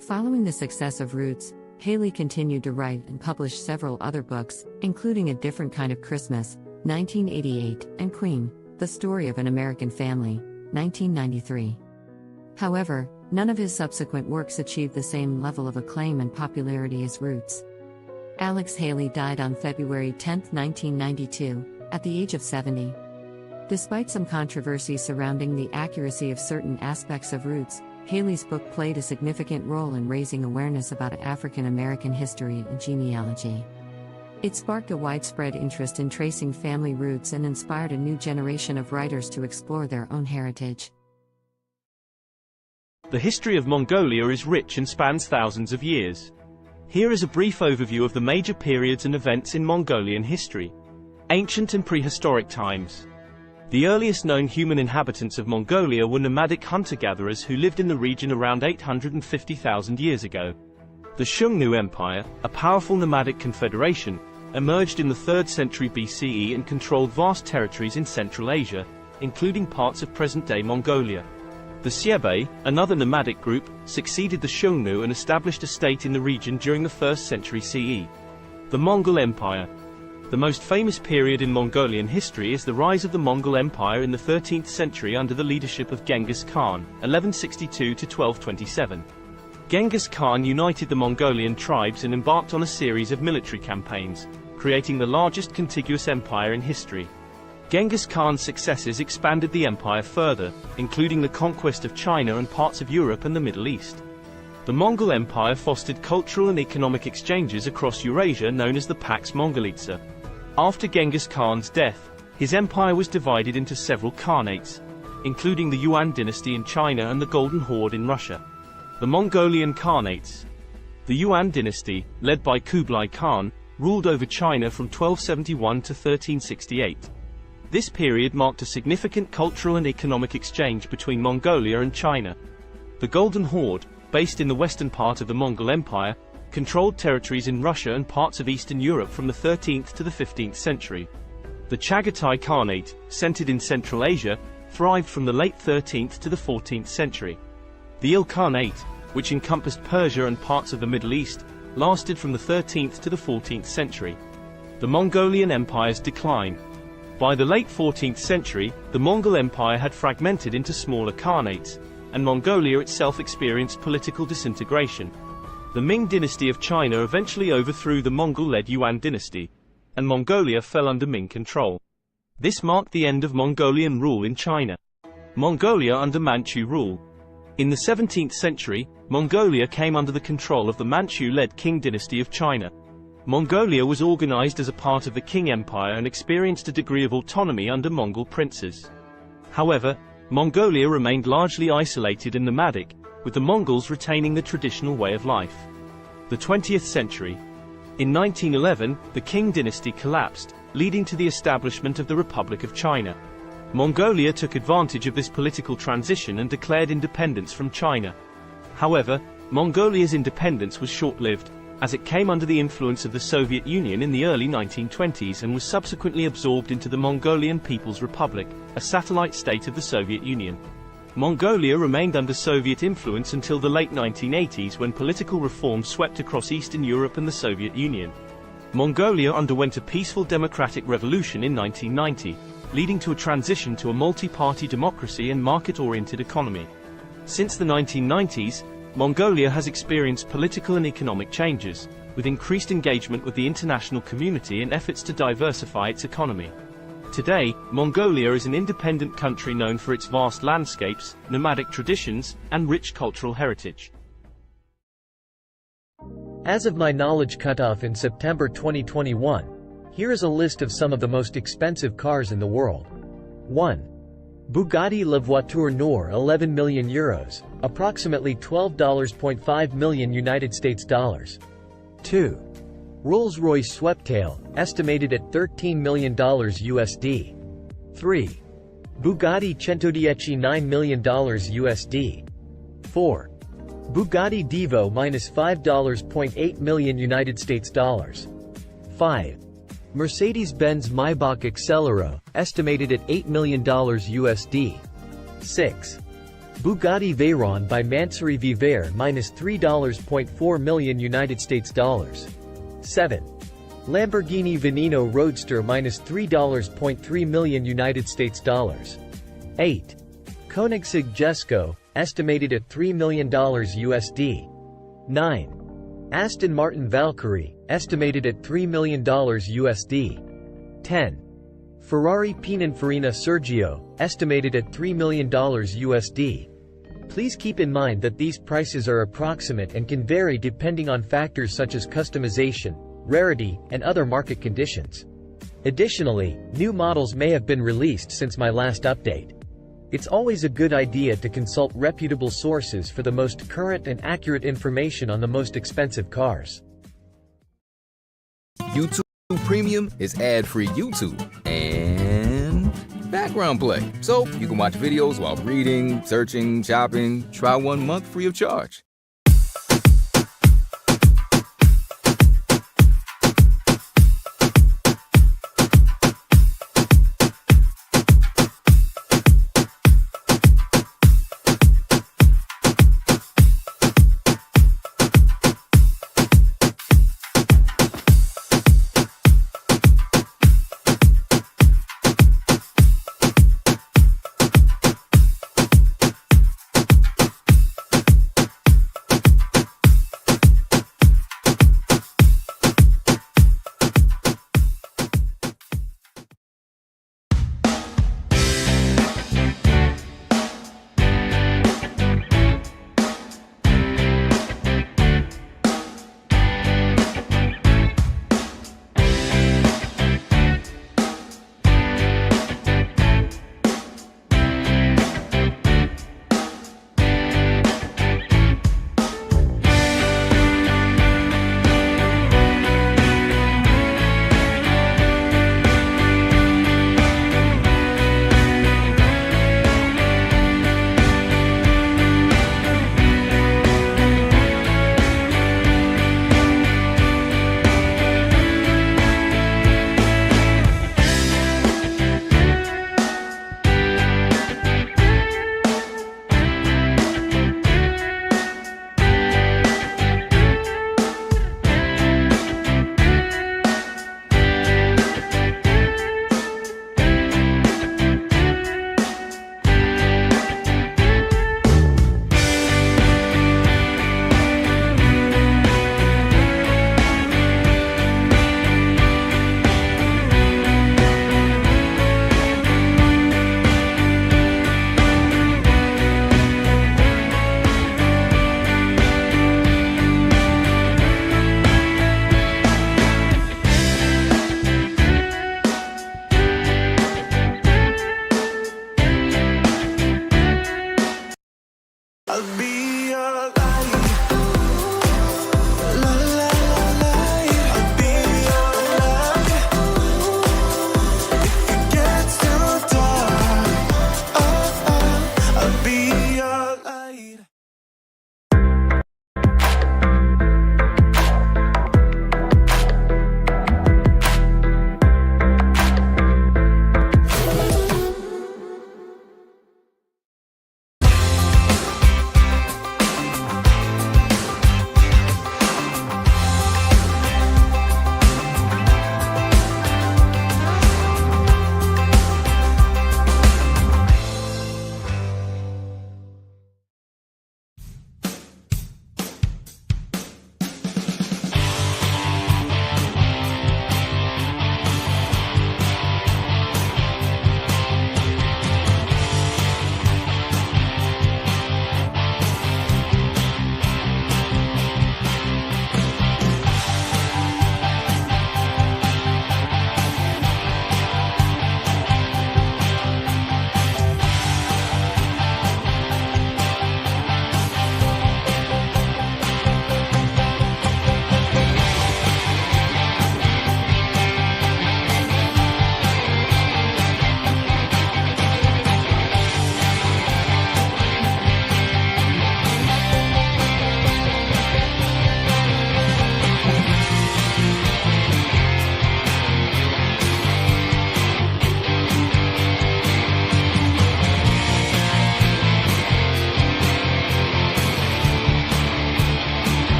Following the success of Roots, Haley continued to write and publish several other books, including A Different Kind of Christmas, 1988, and Queen, The Story of an American Family, 1993. However, none of his subsequent works achieved the same level of acclaim and popularity as Roots. Alex Haley died on February 10, 1992, at the age of 70. Despite some controversy surrounding the accuracy of certain aspects of Roots, Haley's book played a significant role in raising awareness about African American history and genealogy. It sparked a widespread interest in tracing family roots and inspired a new generation of writers to explore their own heritage. The history of Mongolia is rich and spans thousands of years. Here is a brief overview of the major periods and events in Mongolian history. Ancient and prehistoric times. The earliest known human inhabitants of Mongolia were nomadic hunter-gatherers who lived in the region around 850,000 years ago. The Xiongnu Empire, a powerful nomadic confederation, emerged in the 3rd century BCE and controlled vast territories in Central Asia, including parts of present-day Mongolia. The Xiebe, another nomadic group, succeeded the Xiongnu and established a state in the region during the 1st century CE. The Mongol Empire. The most famous period in Mongolian history is the rise of the Mongol Empire in the 13th century under the leadership of Genghis Khan, 1162 to 1227. Genghis Khan united the Mongolian tribes and embarked on a series of military campaigns, creating the largest contiguous empire in history. Genghis Khan's successes expanded the empire further, including the conquest of China and parts of Europe and the Middle East. The Mongol Empire fostered cultural and economic exchanges across Eurasia known as the Pax Mongolitsa. After Genghis Khan's death, his empire was divided into several khanates, including the Yuan dynasty in China and the Golden Horde in Russia. The Mongolian Khanates. The Yuan dynasty, led by Kublai Khan, ruled over China from 1271 to 1368. This period marked a significant cultural and economic exchange between Mongolia and China. The Golden Horde, based in the western part of the Mongol Empire, controlled territories in Russia and parts of Eastern Europe from the 13th to the 15th century. The Chagatai Khanate, centered in Central Asia, thrived from the late 13th to the 14th century. The Ilkhanate, which encompassed Persia and parts of the Middle East, lasted from the 13th to the 14th century. The Mongolian Empire's decline. By the late 14th century, the Mongol Empire had fragmented into smaller khanates, and Mongolia itself experienced political disintegration. The Ming dynasty of China eventually overthrew the Mongol-led Yuan dynasty, and Mongolia fell under Ming control. This marked the end of Mongolian rule in China. Mongolia under Manchu rule. In the 17th century, Mongolia came under the control of the Manchu-led Qing dynasty of China. Mongolia was organized as a part of the Qing Empire and experienced a degree of autonomy under Mongol princes. However, Mongolia remained largely isolated and nomadic, with the Mongols retaining the traditional way of life. The 20th century. In 1911, the Qing dynasty collapsed, leading to the establishment of the Republic of China. Mongolia took advantage of this political transition and declared independence from China. However, Mongolia's independence was short-lived, as it came under the influence of the Soviet Union in the early 1920s and was subsequently absorbed into the Mongolian People's Republic, a satellite state of the Soviet Union. Mongolia remained under Soviet influence until the late 1980s when political reform swept across Eastern Europe and the Soviet Union. Mongolia underwent a peaceful democratic revolution in 1990, leading to a transition to a multi-party democracy and market-oriented economy. Since the 1990s, Mongolia has experienced political and economic changes, with increased engagement with the international community and efforts to diversify its economy. Today, Mongolia is an independent country known for its vast landscapes, nomadic traditions, and rich cultural heritage. As of my knowledge cutoff in September 2021, here is a list of some of the most expensive cars in the world. 1. Bugatti La Voiture Noire 11 million euros, approximately $12.5 million United States dollars. 2. Rolls-Royce Sweptail, estimated at $13 million USD. 3. Bugatti Centodieci $9 million USD. 4. Bugatti Divo -$5.8 million United States dollars. 5. Mercedes-Benz Maybach Accelero, estimated at $8 million USD. 6. Bugatti Veyron by Mansouri Vivere -$3.4 million United States dollars. 7. Lamborghini Veneno Roadster -$3.3 million United States dollars. 8. Koenigsegg Jesko, estimated at $3 million USD. 9. Aston Martin Valkyrie, estimated at $3 million USD. 10. Ferrari Pininfarina Sergio, estimated at $3 million USD. Please keep in mind that these prices are approximate and can vary depending on factors such as customization, rarity, and other market conditions. Additionally, new models may have been released since my last update. It's always a good idea to consult reputable sources for the most current and accurate information on the most expensive cars. YouTube Premium is ad-free YouTube and background play, so you can watch videos while reading, searching, shopping. Try 1 month free of charge.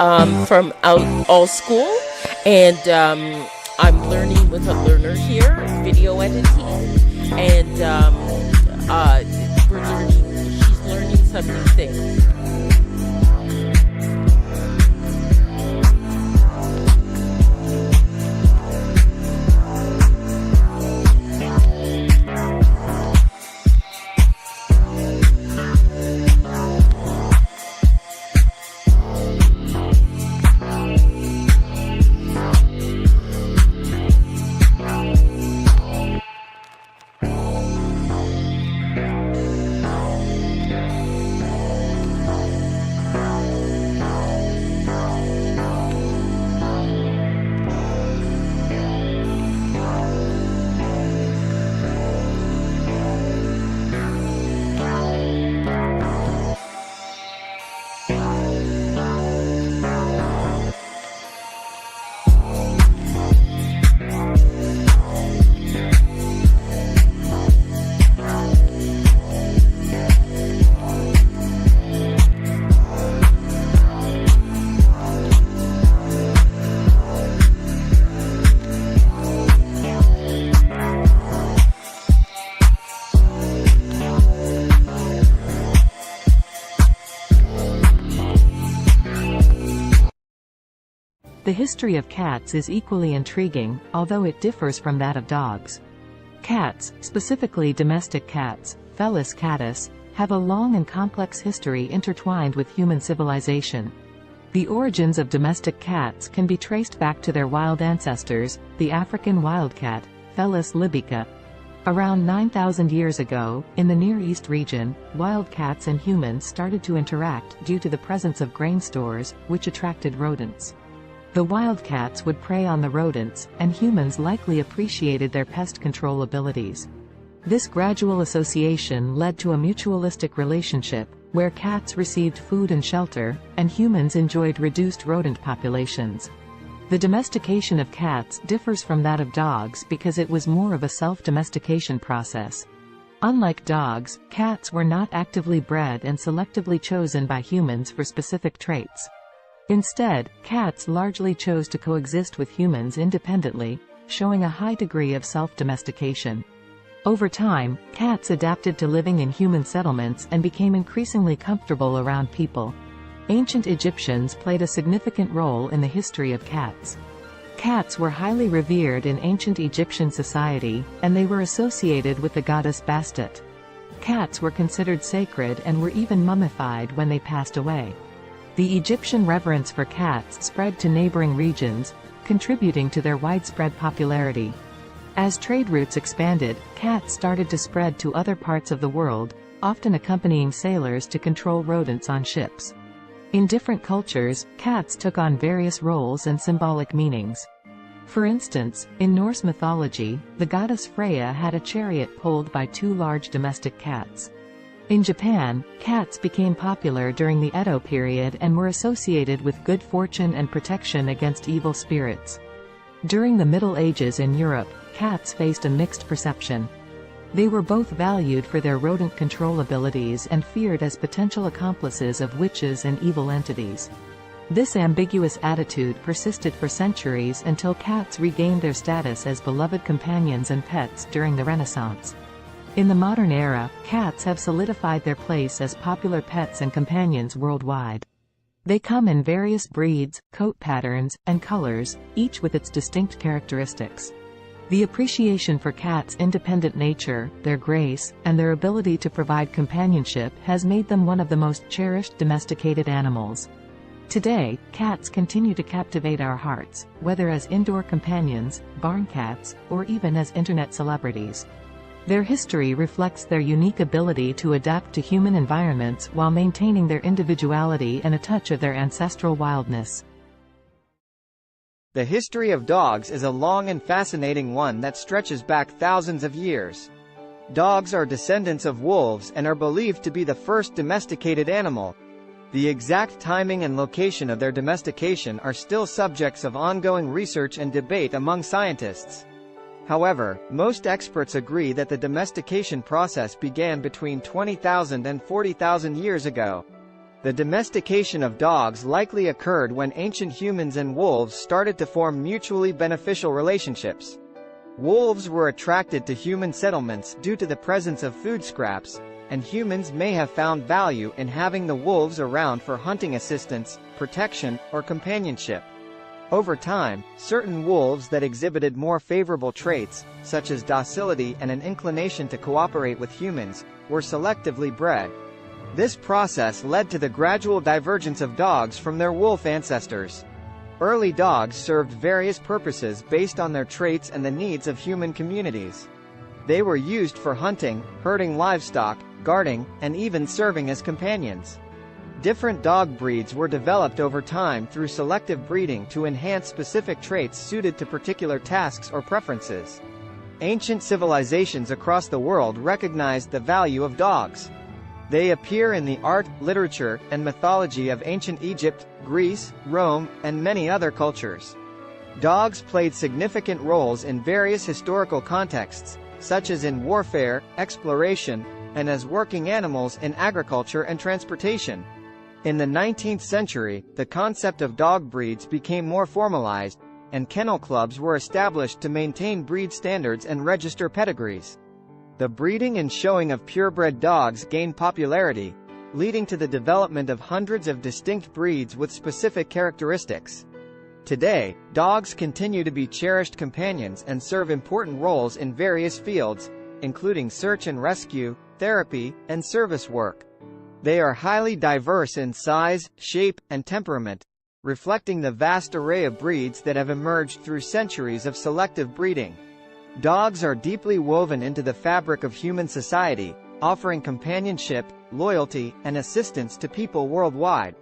from all school, and I'm learning with a learner here, video editing, and she's learning some new things. The history of cats is equally intriguing, although it differs from that of dogs. Cats, specifically domestic cats, Felis catus, have a long and complex history intertwined with human civilization. The origins of domestic cats can be traced back to their wild ancestors, the African wildcat, Felis libica. Around 9,000 years ago, in the Near East region, wild cats and humans started to interact due to the presence of grain stores, which attracted rodents. The wildcats would prey on the rodents, and humans likely appreciated their pest control abilities. This gradual association led to a mutualistic relationship, where cats received food and shelter, and humans enjoyed reduced rodent populations. The domestication of cats differs from that of dogs because it was more of a self-domestication process. Unlike dogs, cats were not actively bred and selectively chosen by humans for specific traits. Instead, cats largely chose to coexist with humans independently, showing a high degree of self-domestication. Over time, cats adapted to living in human settlements and became increasingly comfortable around people. Ancient Egyptians played a significant role in the history of cats. Cats were highly revered in ancient Egyptian society, and they were associated with the goddess Bastet. Cats were considered sacred and were even mummified when they passed away. The Egyptian reverence for cats spread to neighboring regions, contributing to their widespread popularity. As trade routes expanded, cats started to spread to other parts of the world, often accompanying sailors to control rodents on ships. In different cultures, cats took on various roles and symbolic meanings. For instance, in Norse mythology, the goddess Freya had a chariot pulled by two large domestic cats. In Japan, cats became popular during the Edo period and were associated with good fortune and protection against evil spirits. During the Middle Ages in Europe, cats faced a mixed perception. They were both valued for their rodent control abilities and feared as potential accomplices of witches and evil entities. This ambiguous attitude persisted for centuries until cats regained their status as beloved companions and pets during the Renaissance. In the modern era, cats have solidified their place as popular pets and companions worldwide. They come in various breeds, coat patterns, and colors, each with its distinct characteristics. The appreciation for cats' independent nature, their grace, and their ability to provide companionship has made them one of the most cherished domesticated animals. Today, cats continue to captivate our hearts, whether as indoor companions, barn cats, or even as internet celebrities. Their history reflects their unique ability to adapt to human environments while maintaining their individuality and a touch of their ancestral wildness. The history of dogs is a long and fascinating one that stretches back thousands of years. Dogs are descendants of wolves and are believed to be the first domesticated animal. The exact timing and location of their domestication are still subjects of ongoing research and debate among scientists. However, most experts agree that the domestication process began between 20,000 and 40,000 years ago. The domestication of dogs likely occurred when ancient humans and wolves started to form mutually beneficial relationships. Wolves were attracted to human settlements due to the presence of food scraps, and humans may have found value in having the wolves around for hunting assistance, protection, or companionship. Over time, certain wolves that exhibited more favorable traits, such as docility and an inclination to cooperate with humans, were selectively bred. This process led to the gradual divergence of dogs from their wolf ancestors. Early dogs served various purposes based on their traits and the needs of human communities. They were used for hunting, herding livestock, guarding, and even serving as companions. Different dog breeds were developed over time through selective breeding to enhance specific traits suited to particular tasks or preferences. Ancient civilizations across the world recognized the value of dogs. They appear in the art, literature, and mythology of ancient Egypt, Greece, Rome, and many other cultures. Dogs played significant roles in various historical contexts, such as in warfare, exploration, and as working animals in agriculture and transportation. In the 19th century, the concept of dog breeds became more formalized, and kennel clubs were established to maintain breed standards and register pedigrees. The breeding and showing of purebred dogs gained popularity, leading to the development of hundreds of distinct breeds with specific characteristics. Today, dogs continue to be cherished companions and serve important roles in various fields, including search and rescue, therapy, and service work. They are highly diverse in size, shape, and temperament, reflecting the vast array of breeds that have emerged through centuries of selective breeding. Dogs are deeply woven into the fabric of human society, offering companionship, loyalty, and assistance to people worldwide.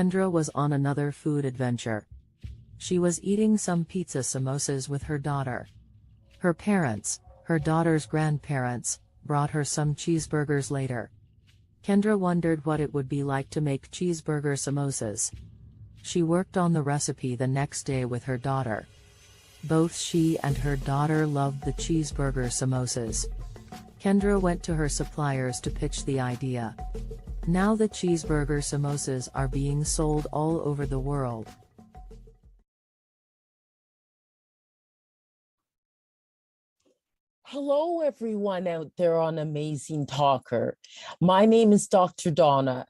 Kendra was on another food adventure. She was eating some pizza samosas with her daughter. Her parents, her daughter's grandparents, brought her some cheeseburgers later. Kendra wondered what it would be like to make cheeseburger samosas. She worked on the recipe the next day with her daughter. Both she and her daughter loved the cheeseburger samosas. Kendra went to her suppliers to pitch the idea. Now the cheeseburger samosas are being sold all over the world. Hello, everyone out there on Amazing Talker. My name is Dr. Donna,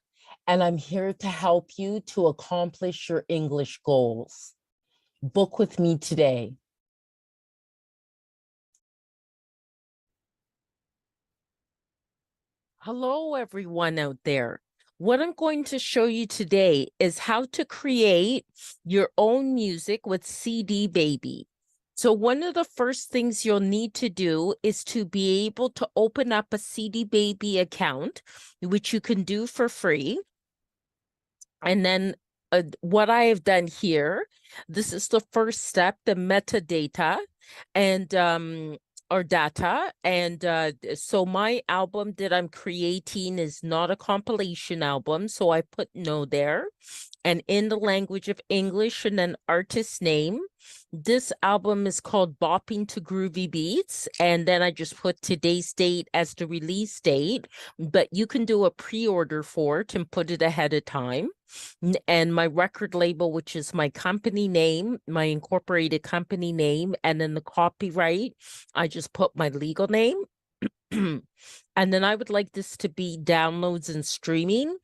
and I'm here to help you to accomplish your English goals. Book with me today. Hello, everyone out there. What I'm going to show you today is how to create your own music with CD Baby. So one of the first things you'll need to do is to be able to open up a CD Baby account, which you can do for free. And then what I have done here, this is the first step, the metadata and or data. And so my album that I'm creating is not a compilation album. So I put no there. And in the language of English and an artist name. This album is called Bopping to Groovy Beats. And then I just put today's date as the release date. But you can do a pre-order for it and put it ahead of time. And my record label, which is my company name, my incorporated company name, and then the copyright, I just put my legal name. And then I would like this to be downloads and streaming.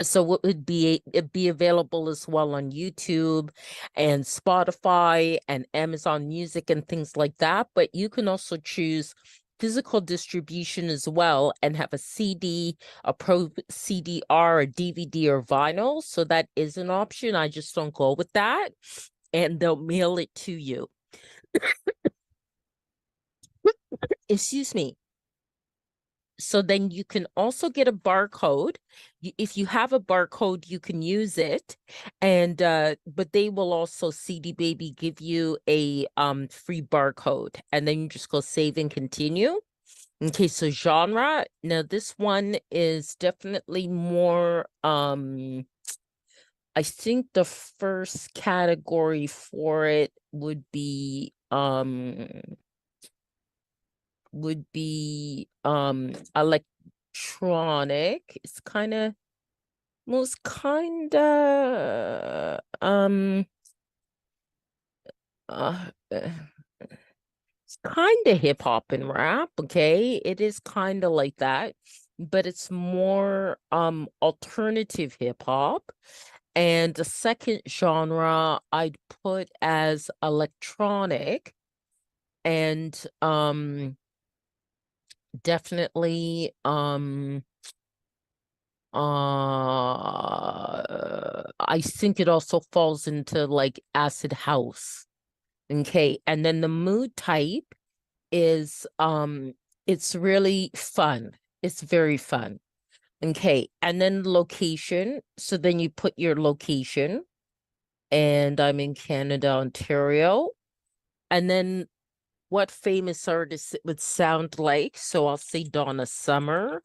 So it'd be available as well on YouTube and Spotify and Amazon Music and things like that. But you can also choose physical distribution as well and have a CD, a Pro CDR, a DVD, or vinyl. So that is an option. I just don't go with that. And they'll mail it to you. Excuse me. So then you can also get a barcode. If you have a barcode, you can use it. And but they will also CD Baby give you a free barcode. And then you just go save and continue. Okay, so genre. Now this one is definitely more I think the first category for it would be electronic. It's kind of most kind of it's kind of hip hop and rap. Okay, it is kind of like that, but it's more alternative hip hop. And the second genre I'd put as electronic, and definitely I think it also falls into like acid house. Okay, and then the mood type is it's really fun. It's very fun. Okay, and then location. So then you put your location, and I'm in Canada, Ontario. And then what famous artist it would sound like. So I'll say Donna Summer.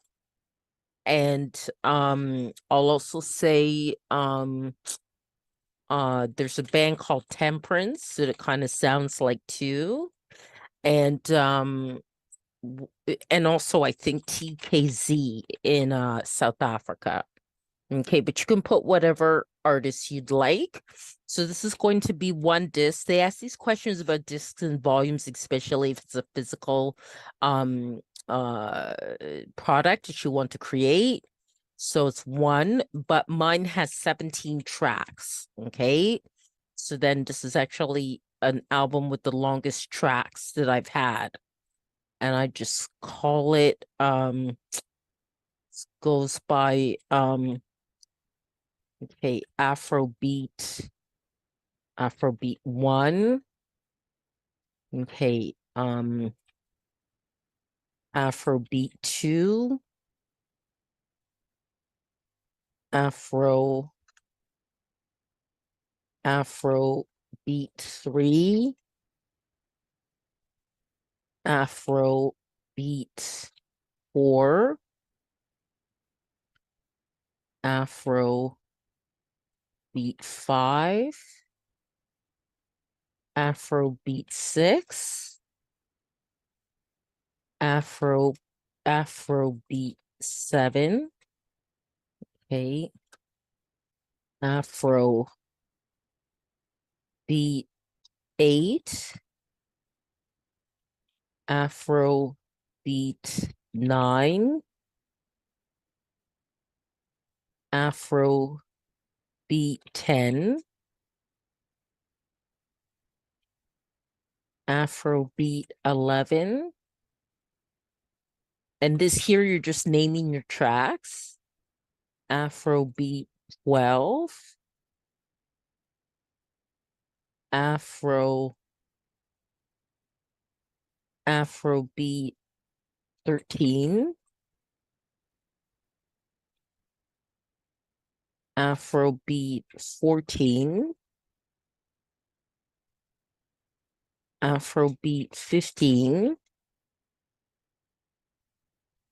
And I'll also say there's a band called Temperance that it kind of sounds like too. And also I think TKZ in South Africa. Okay, but you can put whatever artist you'd like. So this is going to be one disc. They ask these questions about discs and volumes, especially if it's a physical product that you want to create. So it's one, but mine has 17 tracks. Okay. So then this is actually an album with the longest tracks that I've had. And I just call it goes by okay, Afrobeat 1. Okay, Afrobeat 2. Afrobeat 3. Afrobeat 4. Afrobeat 5. Afrobeat 6. Afrobeat 7. Okay. Afrobeat 8. Afrobeat 9. Afrobeat 10. Afrobeat 11. And this here, you're just naming your tracks. Afrobeat 12, Afrobeat 13, Afrobeat 14, Afrobeat 15,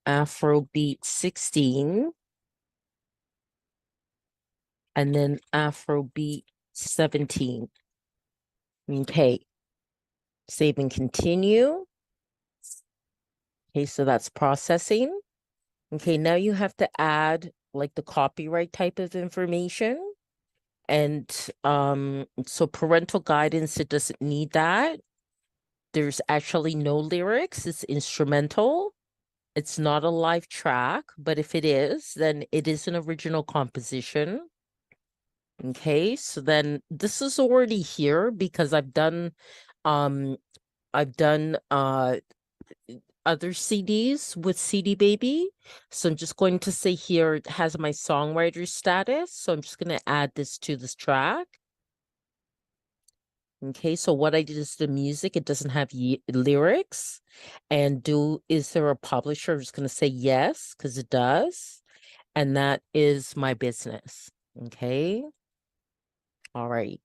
Afrobeat 16, and then Afrobeat 17. Okay, save and continue. Okay, so that's processing. Okay, now you have to add like the copyright type of information. And so parental guidance, it doesn't need that. There's actually no lyrics, it's instrumental. It's not a live track, but if it is, then it is an original composition. Okay, so then this is already here because I've done other CDs with CD Baby. So I'm just going to say here it has my songwriter status. So I'm just going to add this to this track. Okay, so what I did is the music, it doesn't have lyrics. And is there a publisher? I'm just going to say yes, because it does. And that is my business. Okay. All right.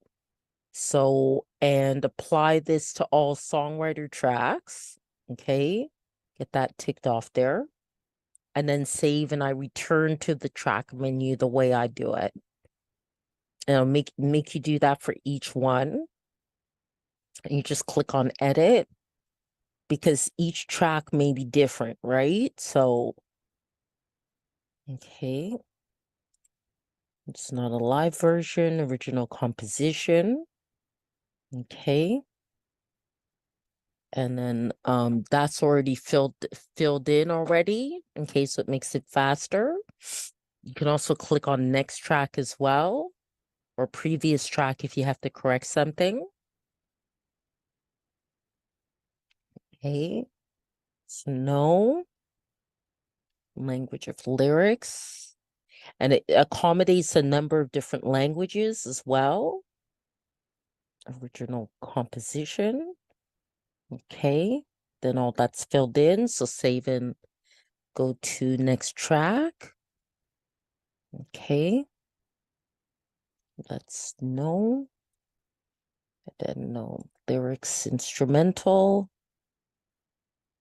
So, and apply this to all songwriter tracks. Okay. Get that ticked off there. And then save, and I return to the track menu the way I do it. And I'll make you do that for each one. And you just click on edit because each track may be different, right? So, okay. It's not a live version, original composition. Okay. And then that's already filled in already. Okay, so it makes it faster. You can also click on next track as well, or previous track if you have to correct something. Okay, so no language of lyrics, and it accommodates a number of different languages as well. Original composition. Okay, then all that's filled in, so save and go to next track. Okay, that's no, and then no lyrics instrumental.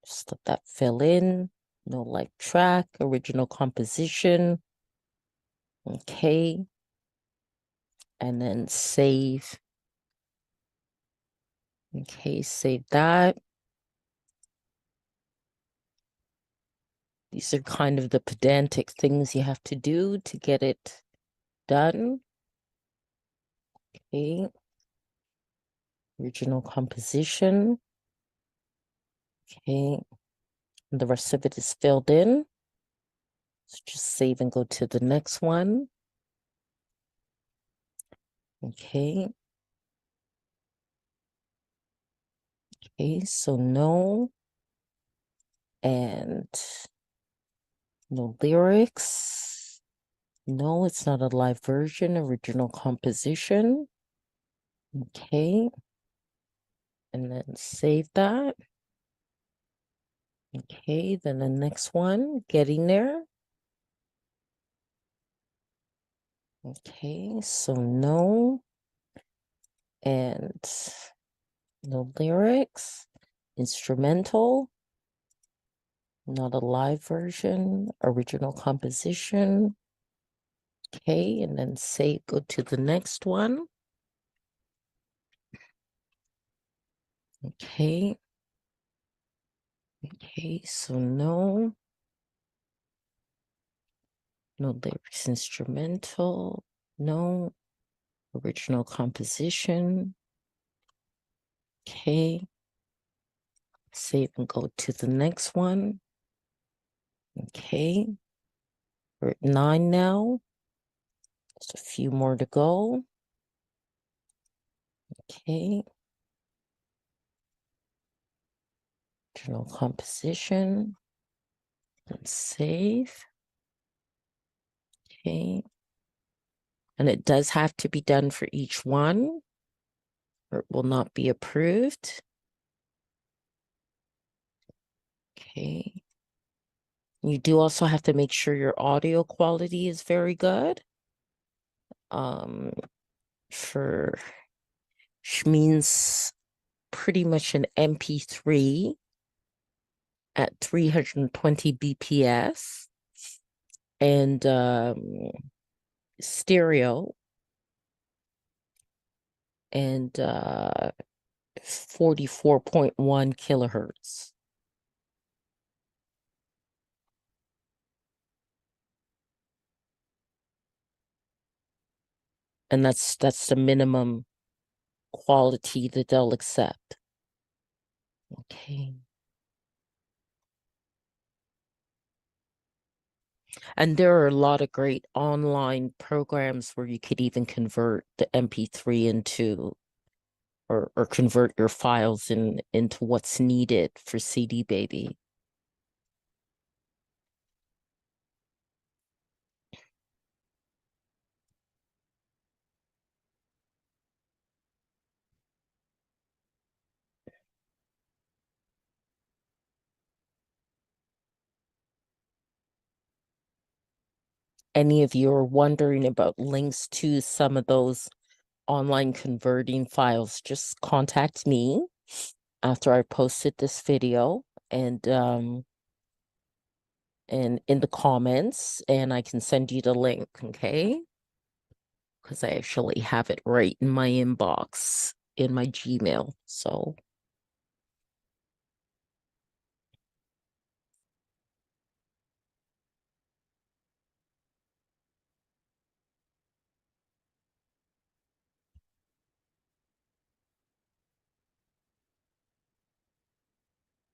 Just let that fill in. No live track, original composition. Okay, and then save. Okay, save that. These are kind of the pedantic things you have to do to get it done. Okay. Original composition. Okay. And the rest of it is filled in. So just save and go to the next one. Okay. Okay, so no. And no lyrics. No, it's not a live version, original composition. Okay. And then save that. Okay, then the next one, getting there. Okay, so no. And no lyrics. Instrumental. Not a live version. Original composition. Okay, and then save, go to the next one. Okay. Okay, so no. No lyrics instrumental. No. Original composition. Okay. Save and go to the next one. Okay. We're at 9 now. Just a few more to go. Okay. Original composition. And save. Okay. And it does have to be done for each one, or it will not be approved. Okay. You do also have to make sure your audio quality is very good. For which means pretty much an MP3 at 320 BPS and stereo and 44.1 kilohertz. And that's the minimum quality that they'll accept. Okay. And there are a lot of great online programs where you could even convert the MP3 into or convert your files into what's needed for CD Baby. Any of you are wondering about links to some of those online converting files, just contact me after I posted this video and in the comments, and I can send you the link, okay? Because I actually have it right in my inbox in my Gmail. So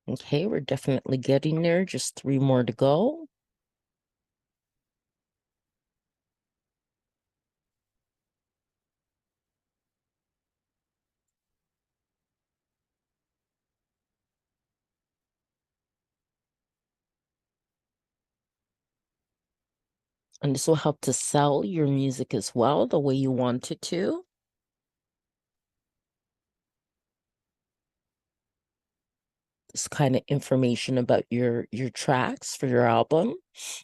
okay, we're definitely getting there. Just 3 more to go. And this will help to sell your music as well, the way you want it to. This kind of information about your tracks for your album.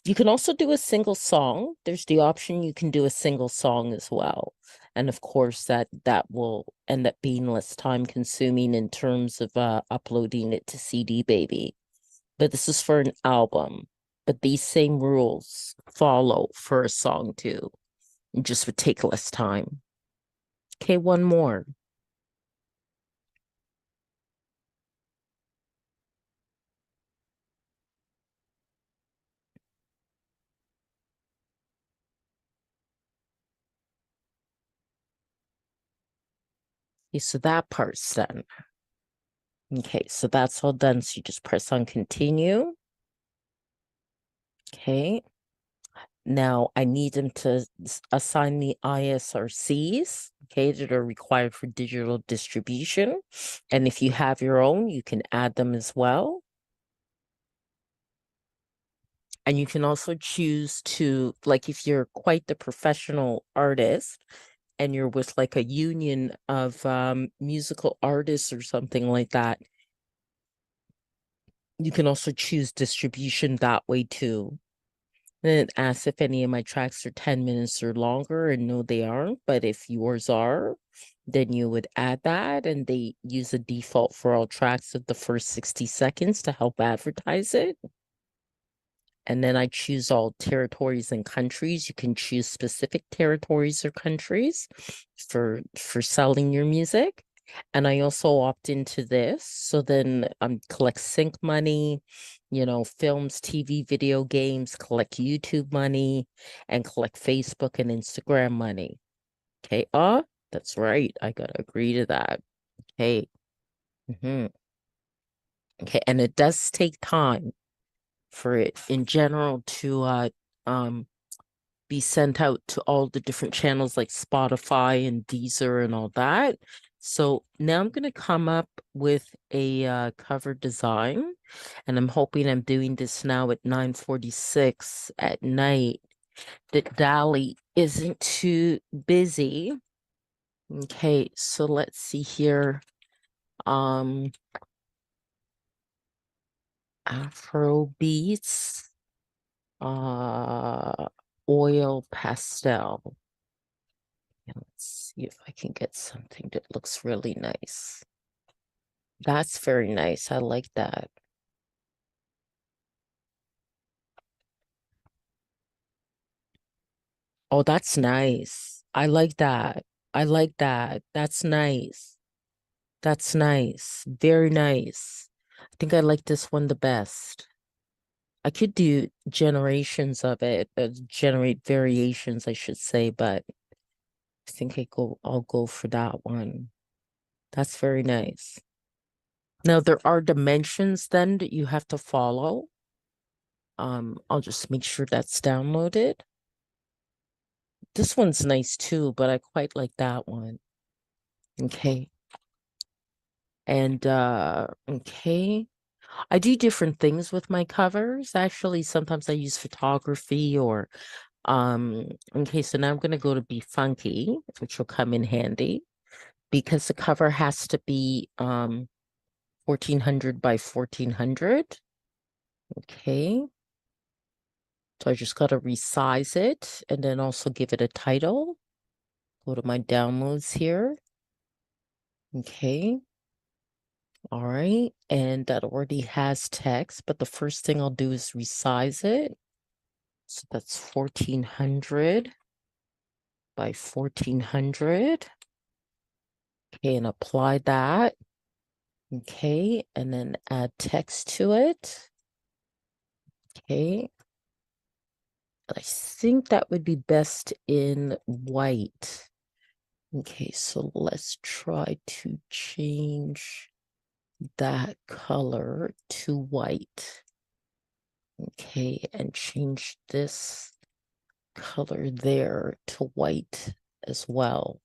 You can also do a single song. There's the option you can do a single song as well. And of course that will end up being less time consuming in terms of uploading it to CD Baby. But this is for an album. But these same rules follow for a song too. It just would take less time. Okay, one more. Okay, so that part's done. Okay, so that's all done. So you just press on continue. Okay. Now I need them to assign the ISRCs, okay, that are required for digital distribution. And if you have your own, you can add them as well. And you can also choose to, like, if you're quite the professional artist and you're with like a union of musical artists or something like that, you can also choose distribution that way too. And it asks if any of my tracks are 10 minutes or longer, and no, they aren't. But if yours are, then you would add that, and they use a default for all tracks of the first 60 seconds to help advertise it. And then I choose all territories and countries. You can choose specific territories or countries for selling your music. And I also opt into this. So then collect sync money, films, TV, video games, collect YouTube money, and collect Facebook and Instagram money. Okay. That's right. I gotta agree to that. Okay. Okay. And it does take time for it in general to be sent out to all the different channels like Spotify and Deezer and all that. So now I'm going to come up with a cover design, and I'm hoping I'm doing this now at 9:46 at night that Dolly isn't too busy. Okay, so let's see here. Afro beats, oil pastel. And let's see if I can get something that looks really nice. That's very nice. I like that. Oh, that's nice. I like that. I like that. That's nice. That's nice. Very nice. I think I like this one the best. I could do generations of it, generate variations, I should say, but I think I'll go for that one. That's very nice. Now there are dimensions then that you have to follow. I'll just make sure that's downloaded. This one's nice too, but I quite like that one. Okay. And okay. I do different things with my covers. Actually, sometimes I use photography or okay, so now I'm gonna go to Be Funky, which will come in handy because the cover has to be 1400 by 1400. Okay. So I just gotta resize it and then also give it a title. Go to my downloads here. Okay. All right. And that already has text, but the first thing I'll do is resize it. So that's 1400 by 1400. Okay, and apply that. Okay, and then add text to it. Okay. I think that would be best in white. Okay, so let's try to change that color to white. Okay, and change this color there to white as well.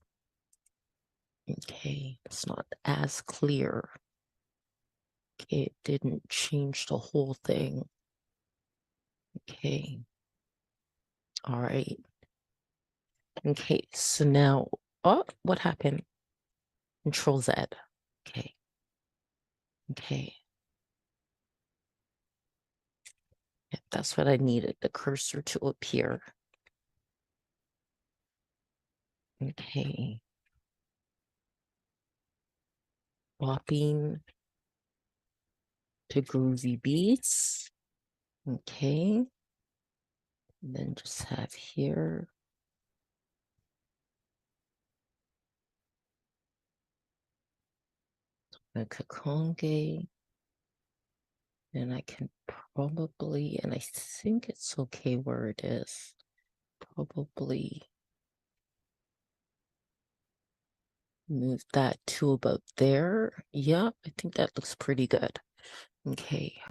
Okay, it's not as clear. Okay, it didn't change the whole thing. Okay. All right. Okay, so now, oh, what happened? Control Z. Okay. Okay. Yep, that's what I needed, the cursor to appear. Okay. Bopping to groovy beats. Okay. And then just have here. Donna Kakonge. And I can probably, and I think it's okay where it is. Probably move that to about there. Yeah, I think that looks pretty good. Okay.